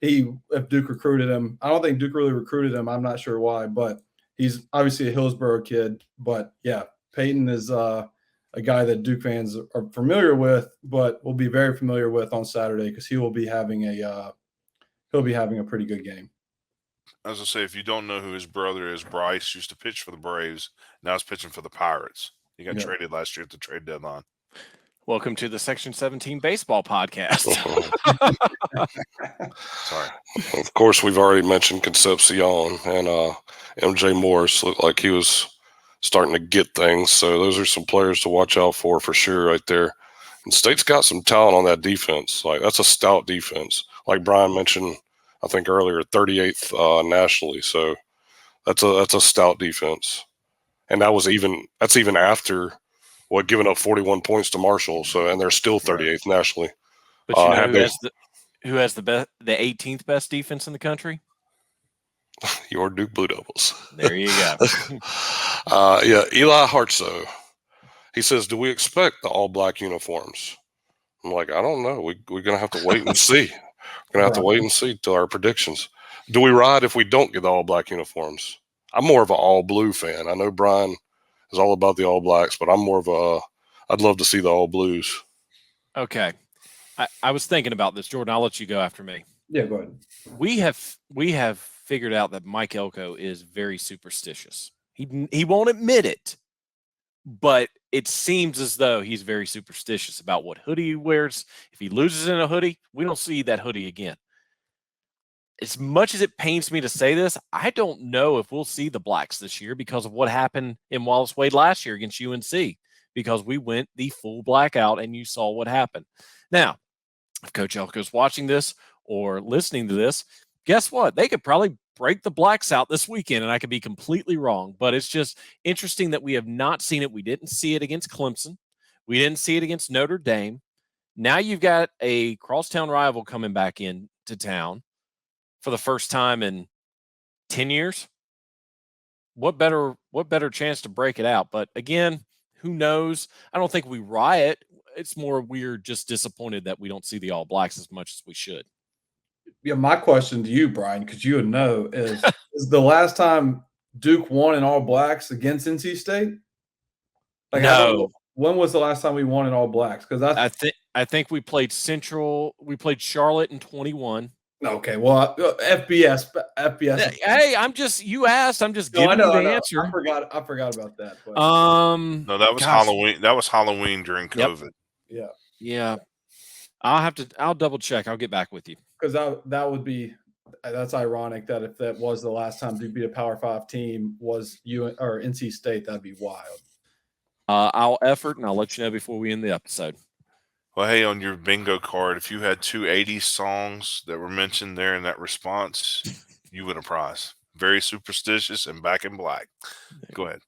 Duke recruited him. I don't think Duke really recruited him. I'm not sure why, but he's obviously a Hillsborough kid. But yeah, Peyton is a guy that Duke fans are familiar with, but will be very familiar with on Saturday, because he will be having a pretty good game.
As I say, if you don't know who his brother is, Bryce used to pitch for the Braves. Now he's pitching for the Pirates. He got traded last year at the trade deadline.
Welcome to the Section 17 baseball podcast.
Sorry.
Of course, we've already mentioned Concepcion, and MJ Morris looked like he was starting to get things. So those are some players to watch out for sure right there. And State's got some talent on that defense. Like, that's a stout defense. Like Brian mentioned, I think earlier, 38th nationally. So that's a stout defense. And that's even after giving up 41 points to Marshall. So, and they're still 38th nationally.
But you know who has the 18th best defense in the country?
Your Duke Blue Devils.
There you go.
Eli Hartsoe. He says, do we expect the all-black uniforms? I'm like, I don't know. We're going to have to wait and see. We're going to have to wait and see till our predictions. Do we ride if we don't get the all-black uniforms? I'm more of an all-blue fan. I know Brian is all about the all-blacks, but I'm more of I'd love to see the all-blues.
Okay. I was thinking about this. Jordan, I'll let you go after me.
Yeah, go ahead.
We have figured out that Mike Elko is very superstitious. He won't admit it, but it seems as though he's very superstitious about what hoodie he wears. If he loses in a hoodie, we don't see that hoodie again. As much as it pains me to say this, I don't know if we'll see the Blacks this year because of what happened in Wallace Wade last year against UNC, because we went the full blackout and you saw what happened. Now, if Coach Elko's watching this or listening to this, guess what? They could probably break the Blacks out this weekend, and I could be completely wrong. But it's just interesting that we have not seen it. We didn't see it against Clemson. We didn't see it against Notre Dame. Now you've got a crosstown rival coming back into town for the first time in 10 years. What better chance to break it out? But again, who knows? I don't think we riot. It's more we're just disappointed that we don't see the All Blacks as much as we should.
Yeah, my question to you, Brian, because you would know, is the last time Duke won in All Blacks against NC State? Like,
no.
When was the last time we won in All Blacks? Because
I think we played Central. We played Charlotte in 21.
Okay, well, FBS.
Hey, you asked. I'm just giving you the answer.
I forgot about that. But.
No, that was Halloween. That was Halloween during COVID.
Yep.
Yeah. I'll double check. I'll get back with you.
Because that's ironic that if that was the last time Duke beat a Power 5 team was NC State, that'd be wild.
I'll effort and I'll let you know before we end the episode.
Well, hey, on your bingo card, if you had two 80s songs that were mentioned there in that response, you win a prize. Very superstitious and Back in Black. Go ahead.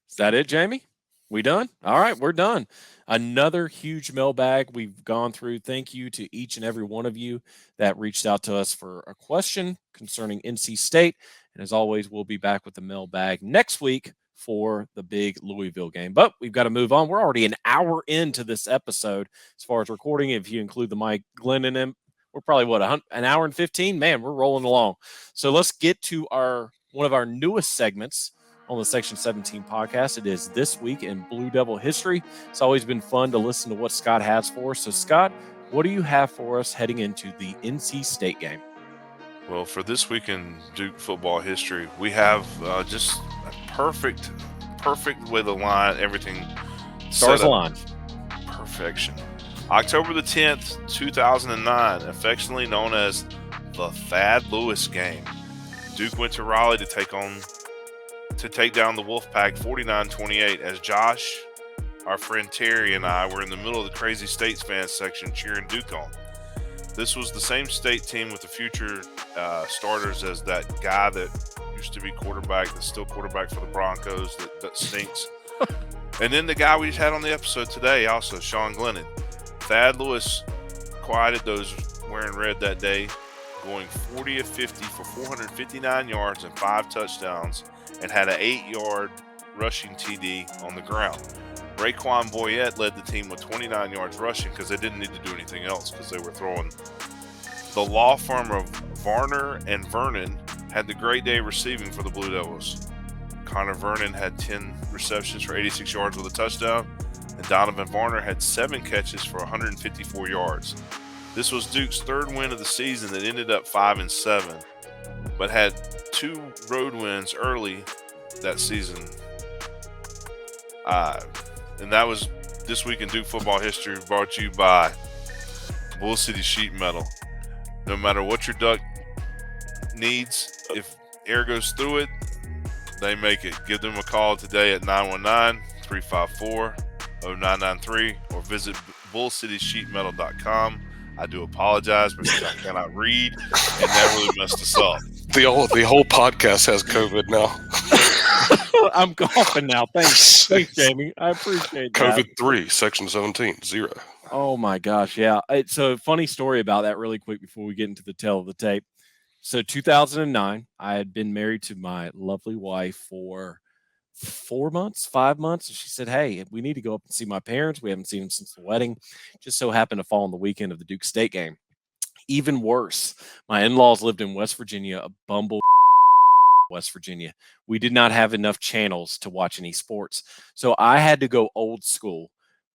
Is that it, Jamie? We done? All right, we're done. Another huge mailbag we've gone through. Thank you to each and every one of you that reached out to us for a question concerning NC State. And as always, we'll be back with the mailbag next week for the big Louisville game. But we've got to move on. We're already an hour into this episode as far as recording. If you include the Mike Glenn in him, we're probably, an hour and 15? Man, we're rolling along. So let's get to one of our newest segments on the Section 17 podcast. It is This Week in Blue Devil History. It's always been fun to listen to what Scott has for us. So, Scott, what do you have for us heading into the NC State game?
Well, for This Week in Duke football history, we have just a perfect way to line everything
Stars
Setup.
align.
Perfection. October the 10th, 2009, affectionately known as the Thad Lewis game. Duke went to Raleigh to take down the Wolfpack 49-28 as Josh, our friend Terry, and I were in the middle of the Crazy States fans section cheering Duke on. This was the same state team with the future starters as that guy that used to be quarterback, that's still quarterback for the Broncos, that stinks. And then the guy we just had on the episode today also, Sean Glennon. Thad Lewis quieted those wearing red that day, going 40 of 50 for 459 yards and 5 touchdowns, and had an 8-yard rushing TD on the ground. Raekwon Boyette led the team with 29 yards rushing because they didn't need to do anything else because they were throwing. The law firm of Varner and Vernon had the great day receiving for the Blue Devils. Connor Vernon had 10 receptions for 86 yards with a touchdown, and Donovan Varner had 7 catches for 154 yards. This was Duke's 3rd win of the season that ended up 5-7, but had 2 road wins early that season. And that was This Week in Duke Football History, brought to you by Bull City Sheet Metal. No matter what your duck needs, if air goes through it, they make it. Give them a call today at 919-354-0993 or visit bullcitysheetmetal.com. I do apologize because I cannot read, and that really messed us up.
The whole podcast has COVID now.
I'm coughing now. Thanks, Jamie. I appreciate that.
COVID-3, section 17, 0.
Oh my gosh, yeah. It's a funny story about that really quick before we get into the tale of the tape. So 2009, I had been married to my lovely wife for 5 months. And she said, hey, we need to go up and see my parents. We haven't seen them since the wedding. Just so happened to fall on the weekend of the Duke State game. Even worse, my in-laws lived in West Virginia, a bumble West Virginia. We did not have enough channels to watch any sports. So I had to go old school,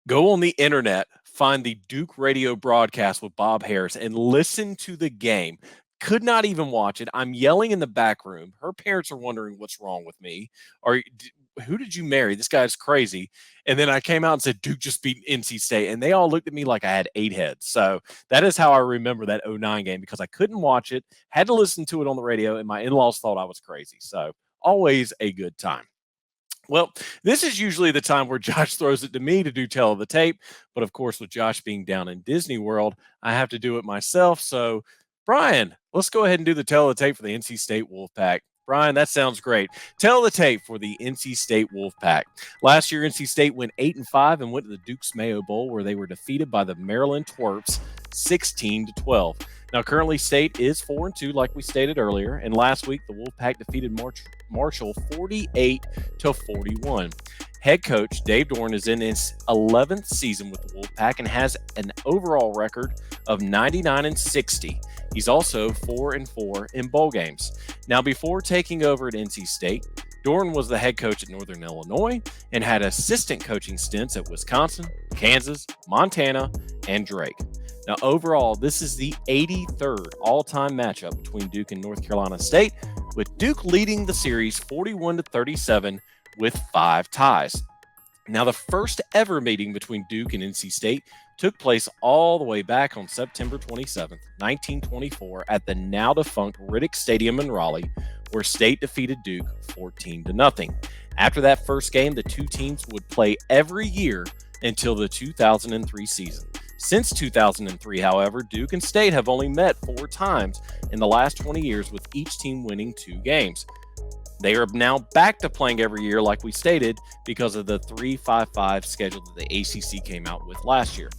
go on the internet, find the Duke radio broadcast with Bob Harris, and listen to the game. Could not even watch it. I'm yelling in the back room. Her parents are wondering what's wrong with me. Who did you marry? This guy's crazy. And then I came out and said, Duke just beat NC State. And they all looked at me like I had 8 heads. So that is how I remember that 09 game, because I couldn't watch it, had to listen to it on the radio, and my in-laws thought I was crazy. So always a good time. Well, this is usually the time where Josh throws it to me to do tell of the tape. But of course, with Josh being down in Disney World, I have to do it myself. So Brian, let's go ahead and do the tell of the tape for the NC State Wolfpack. Brian, that sounds great. Tell the tape for the NC State Wolfpack. Last year, NC State went 8-5 and went to the Duke's Mayo Bowl, where they were defeated by the Maryland Twerps 16-12. Now, currently, State is 4-2, like we stated earlier, and last week the Wolfpack defeated Marshall 48-41. Head coach Dave Dorn is in his 11th season with the Wolfpack and has an overall record of 99-60. He's also 4-4 in bowl games. Now, before taking over at NC State, Dorn was the head coach at Northern Illinois and had assistant coaching stints at Wisconsin, Kansas, Montana, and Drake. Now, overall, this is the 83rd all-time matchup between Duke and North Carolina State, with Duke leading the series 41-37 with 5 ties. Now, the first ever meeting between Duke and NC State took place all the way back on September 27th, 1924, at the now-defunct Riddick Stadium in Raleigh, where State defeated Duke 14-0. After that first game, the two teams would play every year until the 2003 season. Since 2003, however, Duke and State have only met 4 times in the last 20 years, with each team winning 2 games. They are now back to playing every year, like we stated, because of the 3-5-5 schedule that the ACC came out with last year.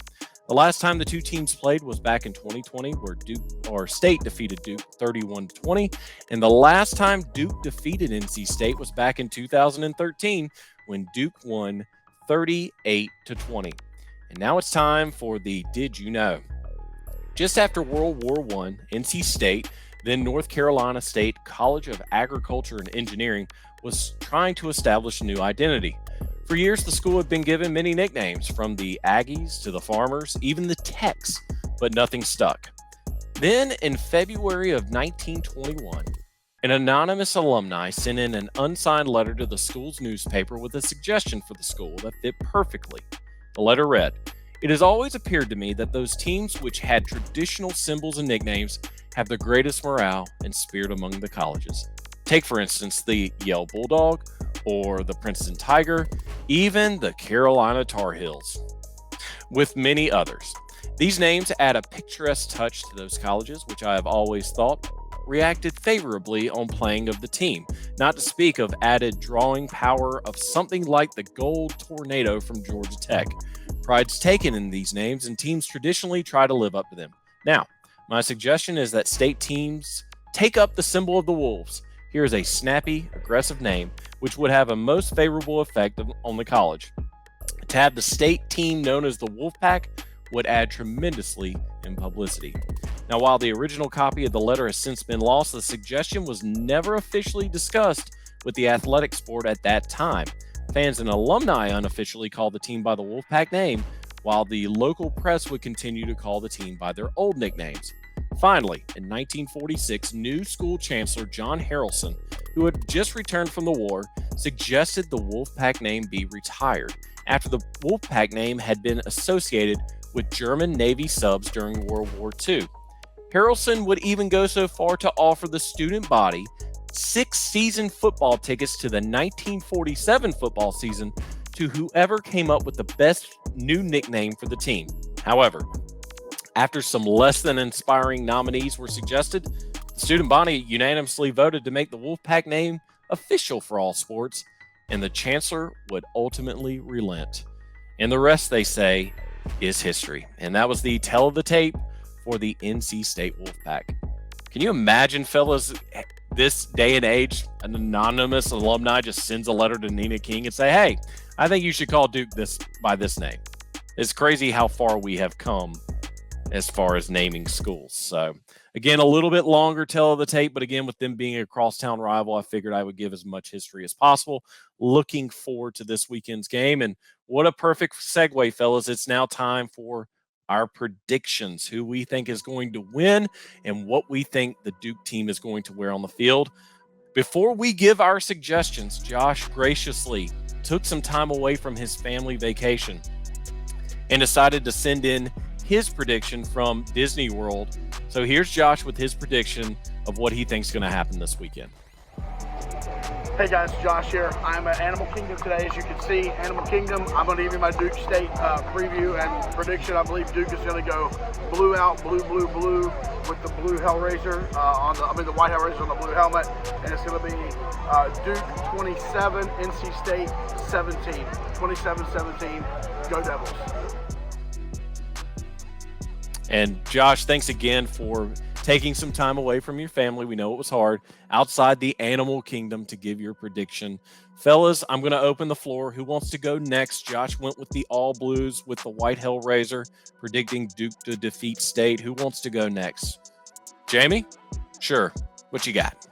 The last time the two teams played was back in 2020, where State defeated Duke 31-20, and the last time Duke defeated NC State was back in 2013, when Duke won 38-20. And now it's time for the Did You Know? Just after World War I, NC State, then North Carolina State College of Agriculture and Engineering, was trying to establish a new identity. For years, the school had been given many nicknames, from the Aggies to the Farmers, even the Techs, but nothing stuck. Then, in February of 1921, An anonymous alumni sent in an unsigned letter to the school's newspaper with a suggestion for the school that fit perfectly. The letter read, "It has always appeared to me that those teams which had traditional symbols and nicknames have the greatest morale and spirit among the colleges. Take, for instance, the Yale Bulldog or the Princeton Tiger, even the Carolina Tar Heels, with many others. These names add a picturesque touch to those colleges, which I have always thought reacted favorably on playing of the team, not to speak of added drawing power of something like the Gold Tornado from Georgia Tech. Pride's taken in these names, and teams traditionally try to live up to them. Now, my suggestion is that state teams take up the symbol of the Wolves. Here is a snappy, aggressive name, which would have a most favorable effect on the college. To have the state team known as the Wolfpack would add tremendously in publicity." Now, while the original copy of the letter has since been lost, the suggestion was never officially discussed with the athletic sport at that time. Fans and alumni unofficially called the team by the Wolfpack name, while the local press would continue to call the team by their old nicknames. Finally, in 1946, new school chancellor John Harrelson, who had just returned from the war, suggested the Wolfpack name be retired after the Wolfpack name had been associated with German Navy subs during World War II. Harrelson would even go so far to offer the student body 6 season football tickets to the 1947 football season to whoever came up with the best new nickname for the team. However, after some less than inspiring nominees were suggested, the student body unanimously voted to make the Wolfpack name official for all sports, and the chancellor would ultimately relent. And the rest, they say, is history. And that was the tell of the tape for the NC State Wolfpack. Can you imagine, fellas, this day and age, an anonymous alumni just sends a letter to Nina King and say, "Hey, I think you should call Duke this by this name." It's crazy how far we have come as far as naming schools. So again, a little bit longer tell of the tape, but again, with them being a crosstown rival, I figured I would give as much history as possible. Looking forward to this weekend's game. And what a perfect segue, fellas. It's now time for our predictions, who we think is going to win and what we think the Duke team is going to wear on the field. Before we give our suggestions, Josh graciously took some time away from his family vacation and decided to send in his prediction from Disney World. So here's Josh with his prediction of what he thinks is going to happen this weekend.
Hey guys, Josh here. I'm at Animal Kingdom today, as you can see. Animal Kingdom, I'm going to give you my Duke State preview and prediction. I believe Duke is going to go blue out, blue with the blue Hellraiser the white Hellraiser on the blue helmet, and it's going to be Duke 27, NC State 17. 27-17, go Devils.
And Josh, thanks again for taking some time away from your family. We know it was hard outside the Animal Kingdom to give your prediction. Fellas, I'm going to open the floor. Who wants to go next? Josh went with the all blues with the white Hellraiser, predicting Duke to defeat State. Who wants to go next? Jamie? Sure. What you got?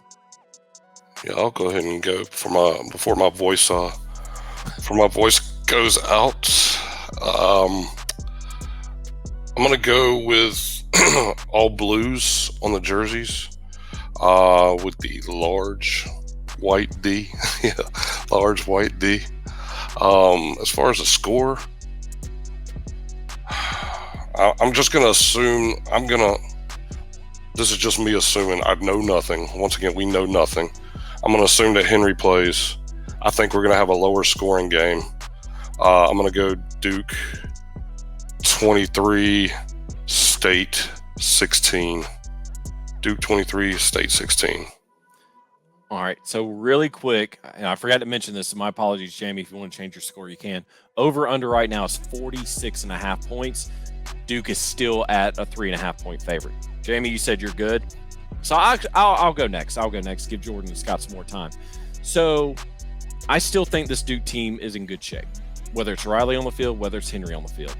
Yeah, I'll go ahead and go before my voice goes out. I'm going to go with all blues on the jerseys with the large white D. Yeah, large white D. As far as the score, I'm just going to assume this is just me assuming. I know nothing. Once again, we know nothing. I'm going to assume that Henry plays. I think we're going to have a lower scoring game. I'm going to go Duke 23, State 16. Duke 23, State 16.
All right. So really quick, and I forgot to mention this, so my apologies, Jamie. If you want to change your score, you can. Over under right now is 46.5 points. Duke is still at a 3.5 point favorite. Jamie, you said you're good. So I'll go next. Give Jordan and Scott some more time. So I still think this Duke team is in good shape, whether it's Riley on the field, whether it's Henry on the field.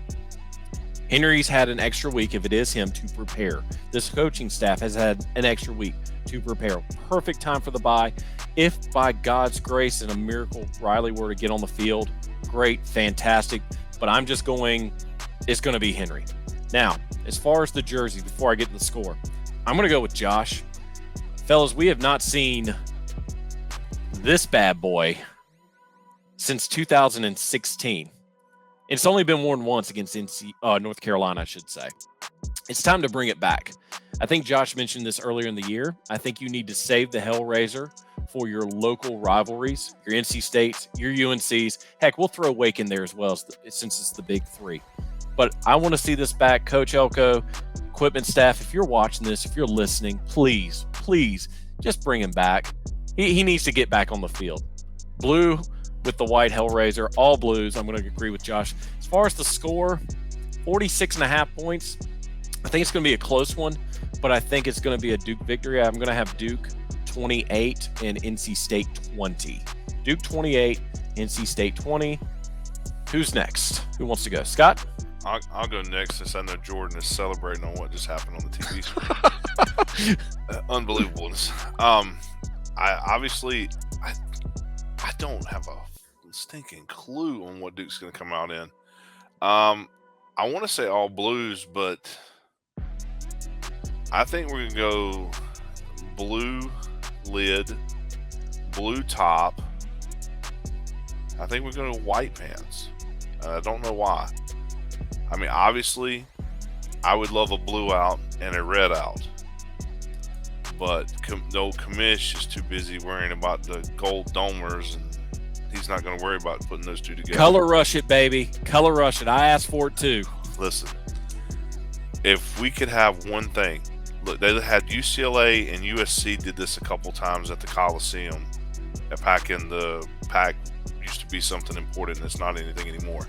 Henry's had an extra week, if it is him, to prepare. This coaching staff has had an extra week to prepare. Perfect time for the bye. If by God's grace and a miracle Riley were to get on the field, great, fantastic. But I'm just going, it's going to be Henry. Now, as far as the jerseys, before I get to the score, I'm going to go with Josh. Fellas, we have not seen this bad boy since 2016. It's only been worn once against North Carolina, I should say. It's time to bring it back. I think Josh mentioned this earlier in the year. I think you need to save the Hellraiser for your local rivalries, your NC States, your UNCs. Heck, we'll throw Wake in there as well, since it's the big three. But I want to see this back. Coach Elko, equipment staff, if you're watching this, if you're listening, please just bring him back. He needs to get back on the field. Blue with the white Hellraiser, all blues. I'm going to agree with Josh. As far as the score, 46.5 points. I think it's going to be a close one, but I think it's going to be a Duke victory. I'm going to have Duke 28 and NC State 20. Duke 28, NC State 20. Who's next? Who wants to go? Scott?
I'll go next since I know Jordan is celebrating on what just happened on the TV screen. Unbelievableness. I don't have a stinking clue on what Duke's going to come out in. I want to say all blues, but I think we're going to go blue lid, blue top. I think we're going to go white pants. I don't know why. I mean, obviously, I would love a blue out and a red out. But no, Commish is too busy worrying about the gold domers, and he's not going to worry about putting those two together.
Color rush it, baby. Color rush it. I asked for it too.
Listen, if we could have one thing, look, they had UCLA and USC did this a couple times at the Coliseum. Pack used to be something important, and it's not anything anymore.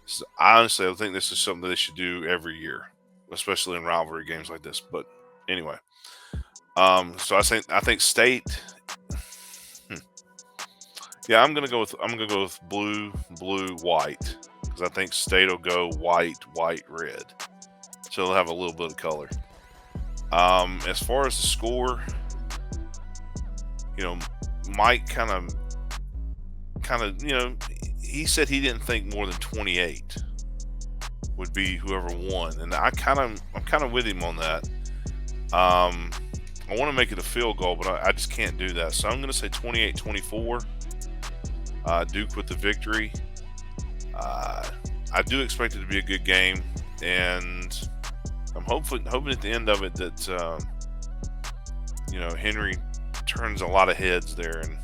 So I think this is something that they should do every year, especially in rivalry games like this. But anyway, so I think State. Yeah, I'm gonna go with blue, white, because I think State will go white, red, so they'll have a little bit of color. As far as the score, Mike kind of, he said he didn't think more than 28 would be whoever won, and I'm kind of with him on that. I want to make it a field goal, but I just can't do that. So I'm going to say 28-24. Duke with the victory. I do expect it to be a good game, and I'm hoping at the end of it that Henry turns a lot of heads there. And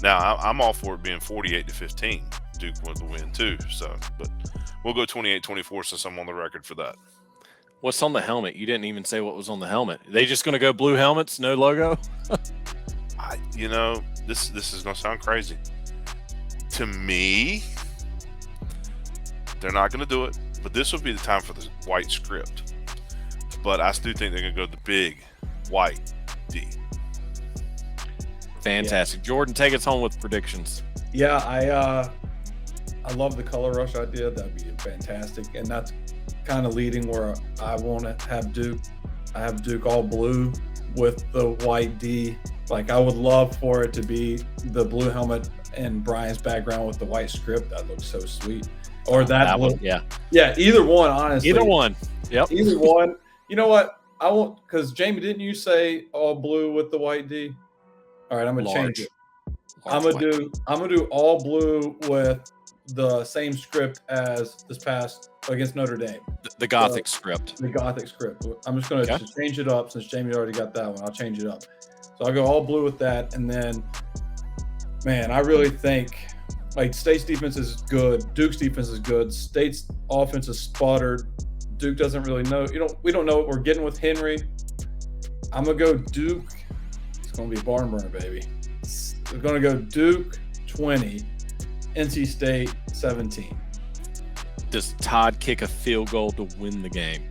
now I'm all for it being 48-15. Duke won the win too. So, but we'll go 28-24 since I'm on the record for that.
What's on the helmet? You didn't even say what was on the helmet. Are they just going to go blue helmets, no logo?
This is going to sound crazy. To me, they're not going to do it, but this would be the time for the white script. But I do think they're going to go the big white D.
Fantastic. Yeah. Jordan, take us home with predictions.
Yeah, I love the color rush idea. That'd be fantastic. And that's kind of leading where I want to have Duke. I have Duke all blue with the white D. Like, I would love for it to be the blue helmet and Brian's background with the white script. That looks so sweet. Or that
one, yeah.
Yeah, either one, honestly.
Either one. Yep.
Either one. You know what? I won't, because Jamie, didn't you say all blue with the white D? All right, I'm gonna change it. I'm gonna do all blue with the same script as this past against Notre Dame.
The Gothic script.
The Gothic script. I'm just gonna change it up since Jamie already got that one. I'll change it up. So I'll go all blue with that, and then, man, I really think like State's defense is good. Duke's defense is good. State's offense is sputtered. Duke doesn't really know. We don't know what we're getting with Henry. I'm gonna go Duke. It's gonna be barn burner, baby. We're gonna go Duke 20, NC State 17.
Does Todd kick a field goal to win the game?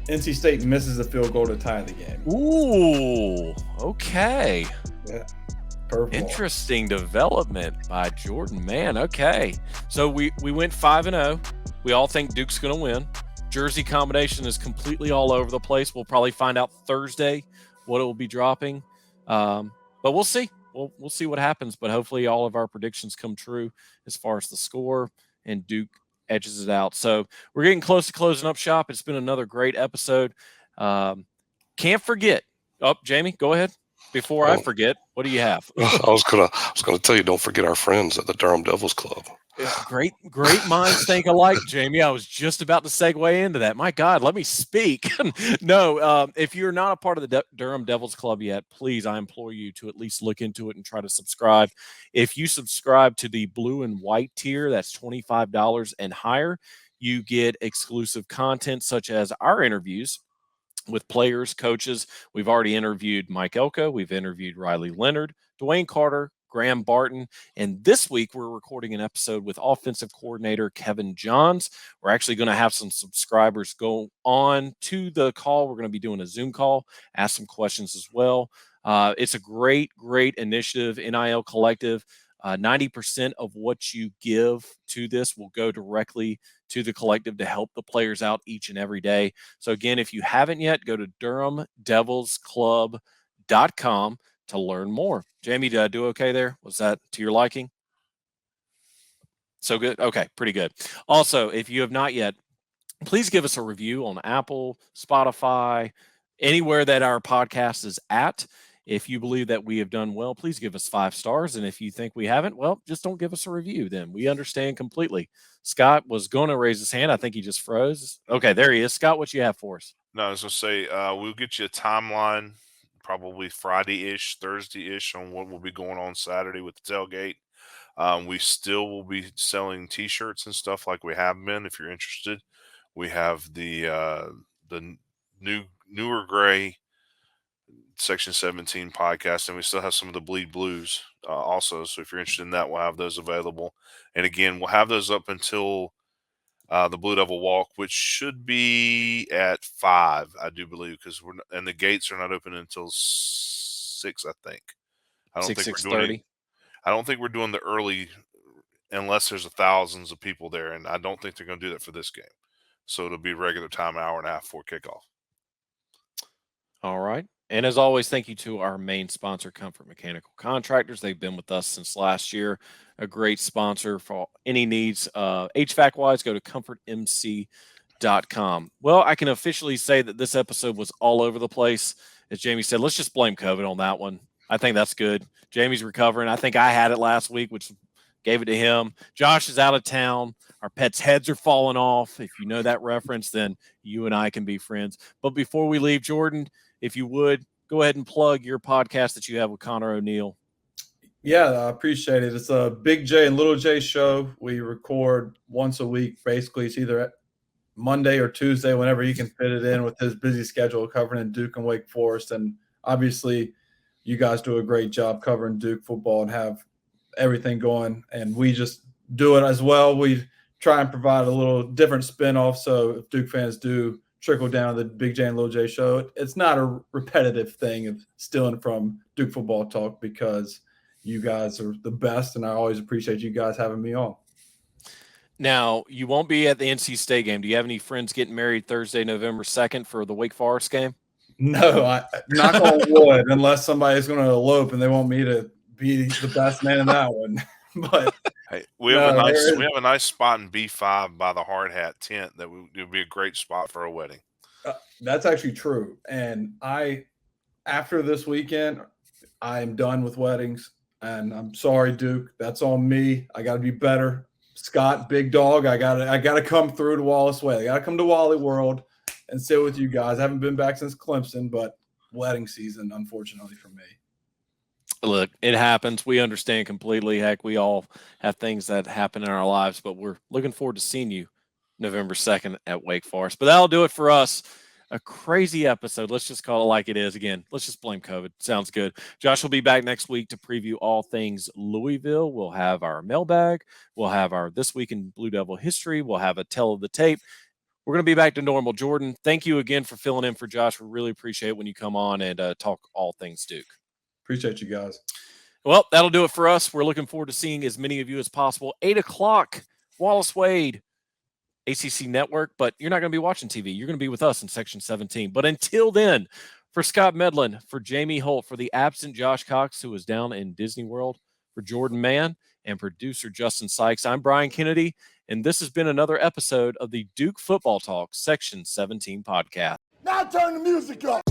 NC State misses a field goal to tie the game.
Ooh, okay.
Yeah. Purple.
Interesting development by Jordan. Man, okay. So we went 5-0. We all think Duke's going to win. Jersey combination is completely all over the place. We'll probably find out Thursday what it will be dropping. But we'll see. We'll see what happens. But hopefully all of our predictions come true as far as the score, and Duke edges it out. So we're getting close to closing up shop. It's been another great episode. Can't forget, Oh, Jamie, go ahead. Before I forget, what do you have?
I was gonna tell you, don't forget our friends at the Durham Devils Club.
Great minds think alike, Jamie. I was just about to segue into that. My God, let me speak. No, if you're not a part of the Durham Devils Club yet, please, I implore you to at least look into it and try to subscribe. If you subscribe to the blue and white tier, that's $25 and higher, you get exclusive content such as our interviews with players, coaches. We've already interviewed Mike Elko. We've interviewed Riley Leonard, Dwayne Carter, Graham Barton. And this week, we're recording an episode with offensive coordinator Kevin Johns. We're actually going to have some subscribers go on to the call. We're going to be doing a Zoom call, ask some questions as well. It's a great initiative, NIL Collective. 90% of what you give to this will go directly to the collective to help the players out each and every day. So again, if you haven't yet, go to DurhamDevilsClub.com to learn more. Jamie, did I do okay there? Was that to your liking? So good? Okay, pretty good. Also, if you have not yet, please give us a review on Apple, Spotify, anywhere that our podcast is at. If you believe that we have done well, please give us 5 stars. And if you think we haven't, well, just don't give us a review then. We understand completely. Scott was going to raise his hand. I think he just froze. Okay, there he is. Scott, what you have for us?
No, I was going to say, we'll get you a timeline, probably Friday-ish, Thursday-ish, on what will be going on Saturday with the tailgate. We still will be selling T-shirts and stuff like we have been. If you're interested, we have the newer gray Section 17 podcast, and we still have some of the Bleed Blues also. So if you're interested in that, we'll have those available. And again, we'll have those up until the Blue Devil Walk, which should be at 5, I do believe, because and the gates are not open until 6, I think. I don't think we're doing the early unless there's thousands of people there, and I don't think they're going to do that for this game. So it'll be regular time, an hour and a half before kickoff.
All right. And as always, thank you to our main sponsor, Comfort Mechanical Contractors. They've been with us since last year. A great sponsor for any needs. HVAC-wise, go to comfortmc.com. Well, I can officially say that this episode was all over the place. As Jamie said, let's just blame COVID on that one. I think that's good. Jamie's recovering. I think I had it last week, which gave it to him. Josh is out of town. Our pets' heads are falling off. If you know that reference, then you and I can be friends. But before we leave, Jordan, if you would, go ahead and plug your podcast that you have with Connor O'Neill.
Yeah, I appreciate it. It's a Big J and Little J show. We record once a week. Basically, it's either Monday or Tuesday, whenever he can fit it in with his busy schedule covering in Duke and Wake Forest. And obviously, you guys do a great job covering Duke football and have everything going. And we just do it as well. We try and provide a little different spin-off. So if Duke fans do trickle down to the Big J and Little J show, it's not a repetitive thing of stealing from Duke football talk, because you guys are the best, and I always appreciate you guys having me on.
Now, you won't be at the NC State game. Do you have any friends getting married Thursday, November 2nd for the Wake Forest game?
No, I knock on wood, unless somebody's going to elope and they want me to be the best man in that one. But
hey, we have a nice spot in B5 by the hard hat tent that would be a great spot for a wedding.
That's actually true. And after this weekend, I am done with weddings. And I'm sorry, Duke. That's on me. I got to be better. Scott, big dog. I gotta come through to Wallace Way. I gotta come to Wally World and sit with you guys. I haven't been back since Clemson, but wedding season, unfortunately for me.
Look, it happens. We understand completely. Heck, we all have things that happen in our lives, but we're looking forward to seeing you November 2nd at Wake Forest. But that'll do it for us. A crazy episode. Let's just call it like it is. Again, let's just blame COVID. Sounds good. Josh will be back next week to preview all things Louisville. We'll have our mailbag. We'll have our This Week in Blue Devil history. We'll have a tell of the tape. We're going to be back to normal. Jordan, thank you again for filling in for Josh. We really appreciate it when you come on and talk all things Duke.
Appreciate you guys.
Well, that'll do it for us. We're looking forward to seeing as many of you as possible. 8 o'clock, Wallace Wade, ACC Network, but you're not going to be watching TV. You're going to be with us in Section 17. But until then, for Scott Medlin, for Jamie Holt, for the absent Josh Cox, who is down in Disney World, for Jordan Mann, and producer Justin Sykes, I'm Brian Kennedy, and this has been another episode of the Duke Football Talk Section 17 podcast.
Now turn the music up.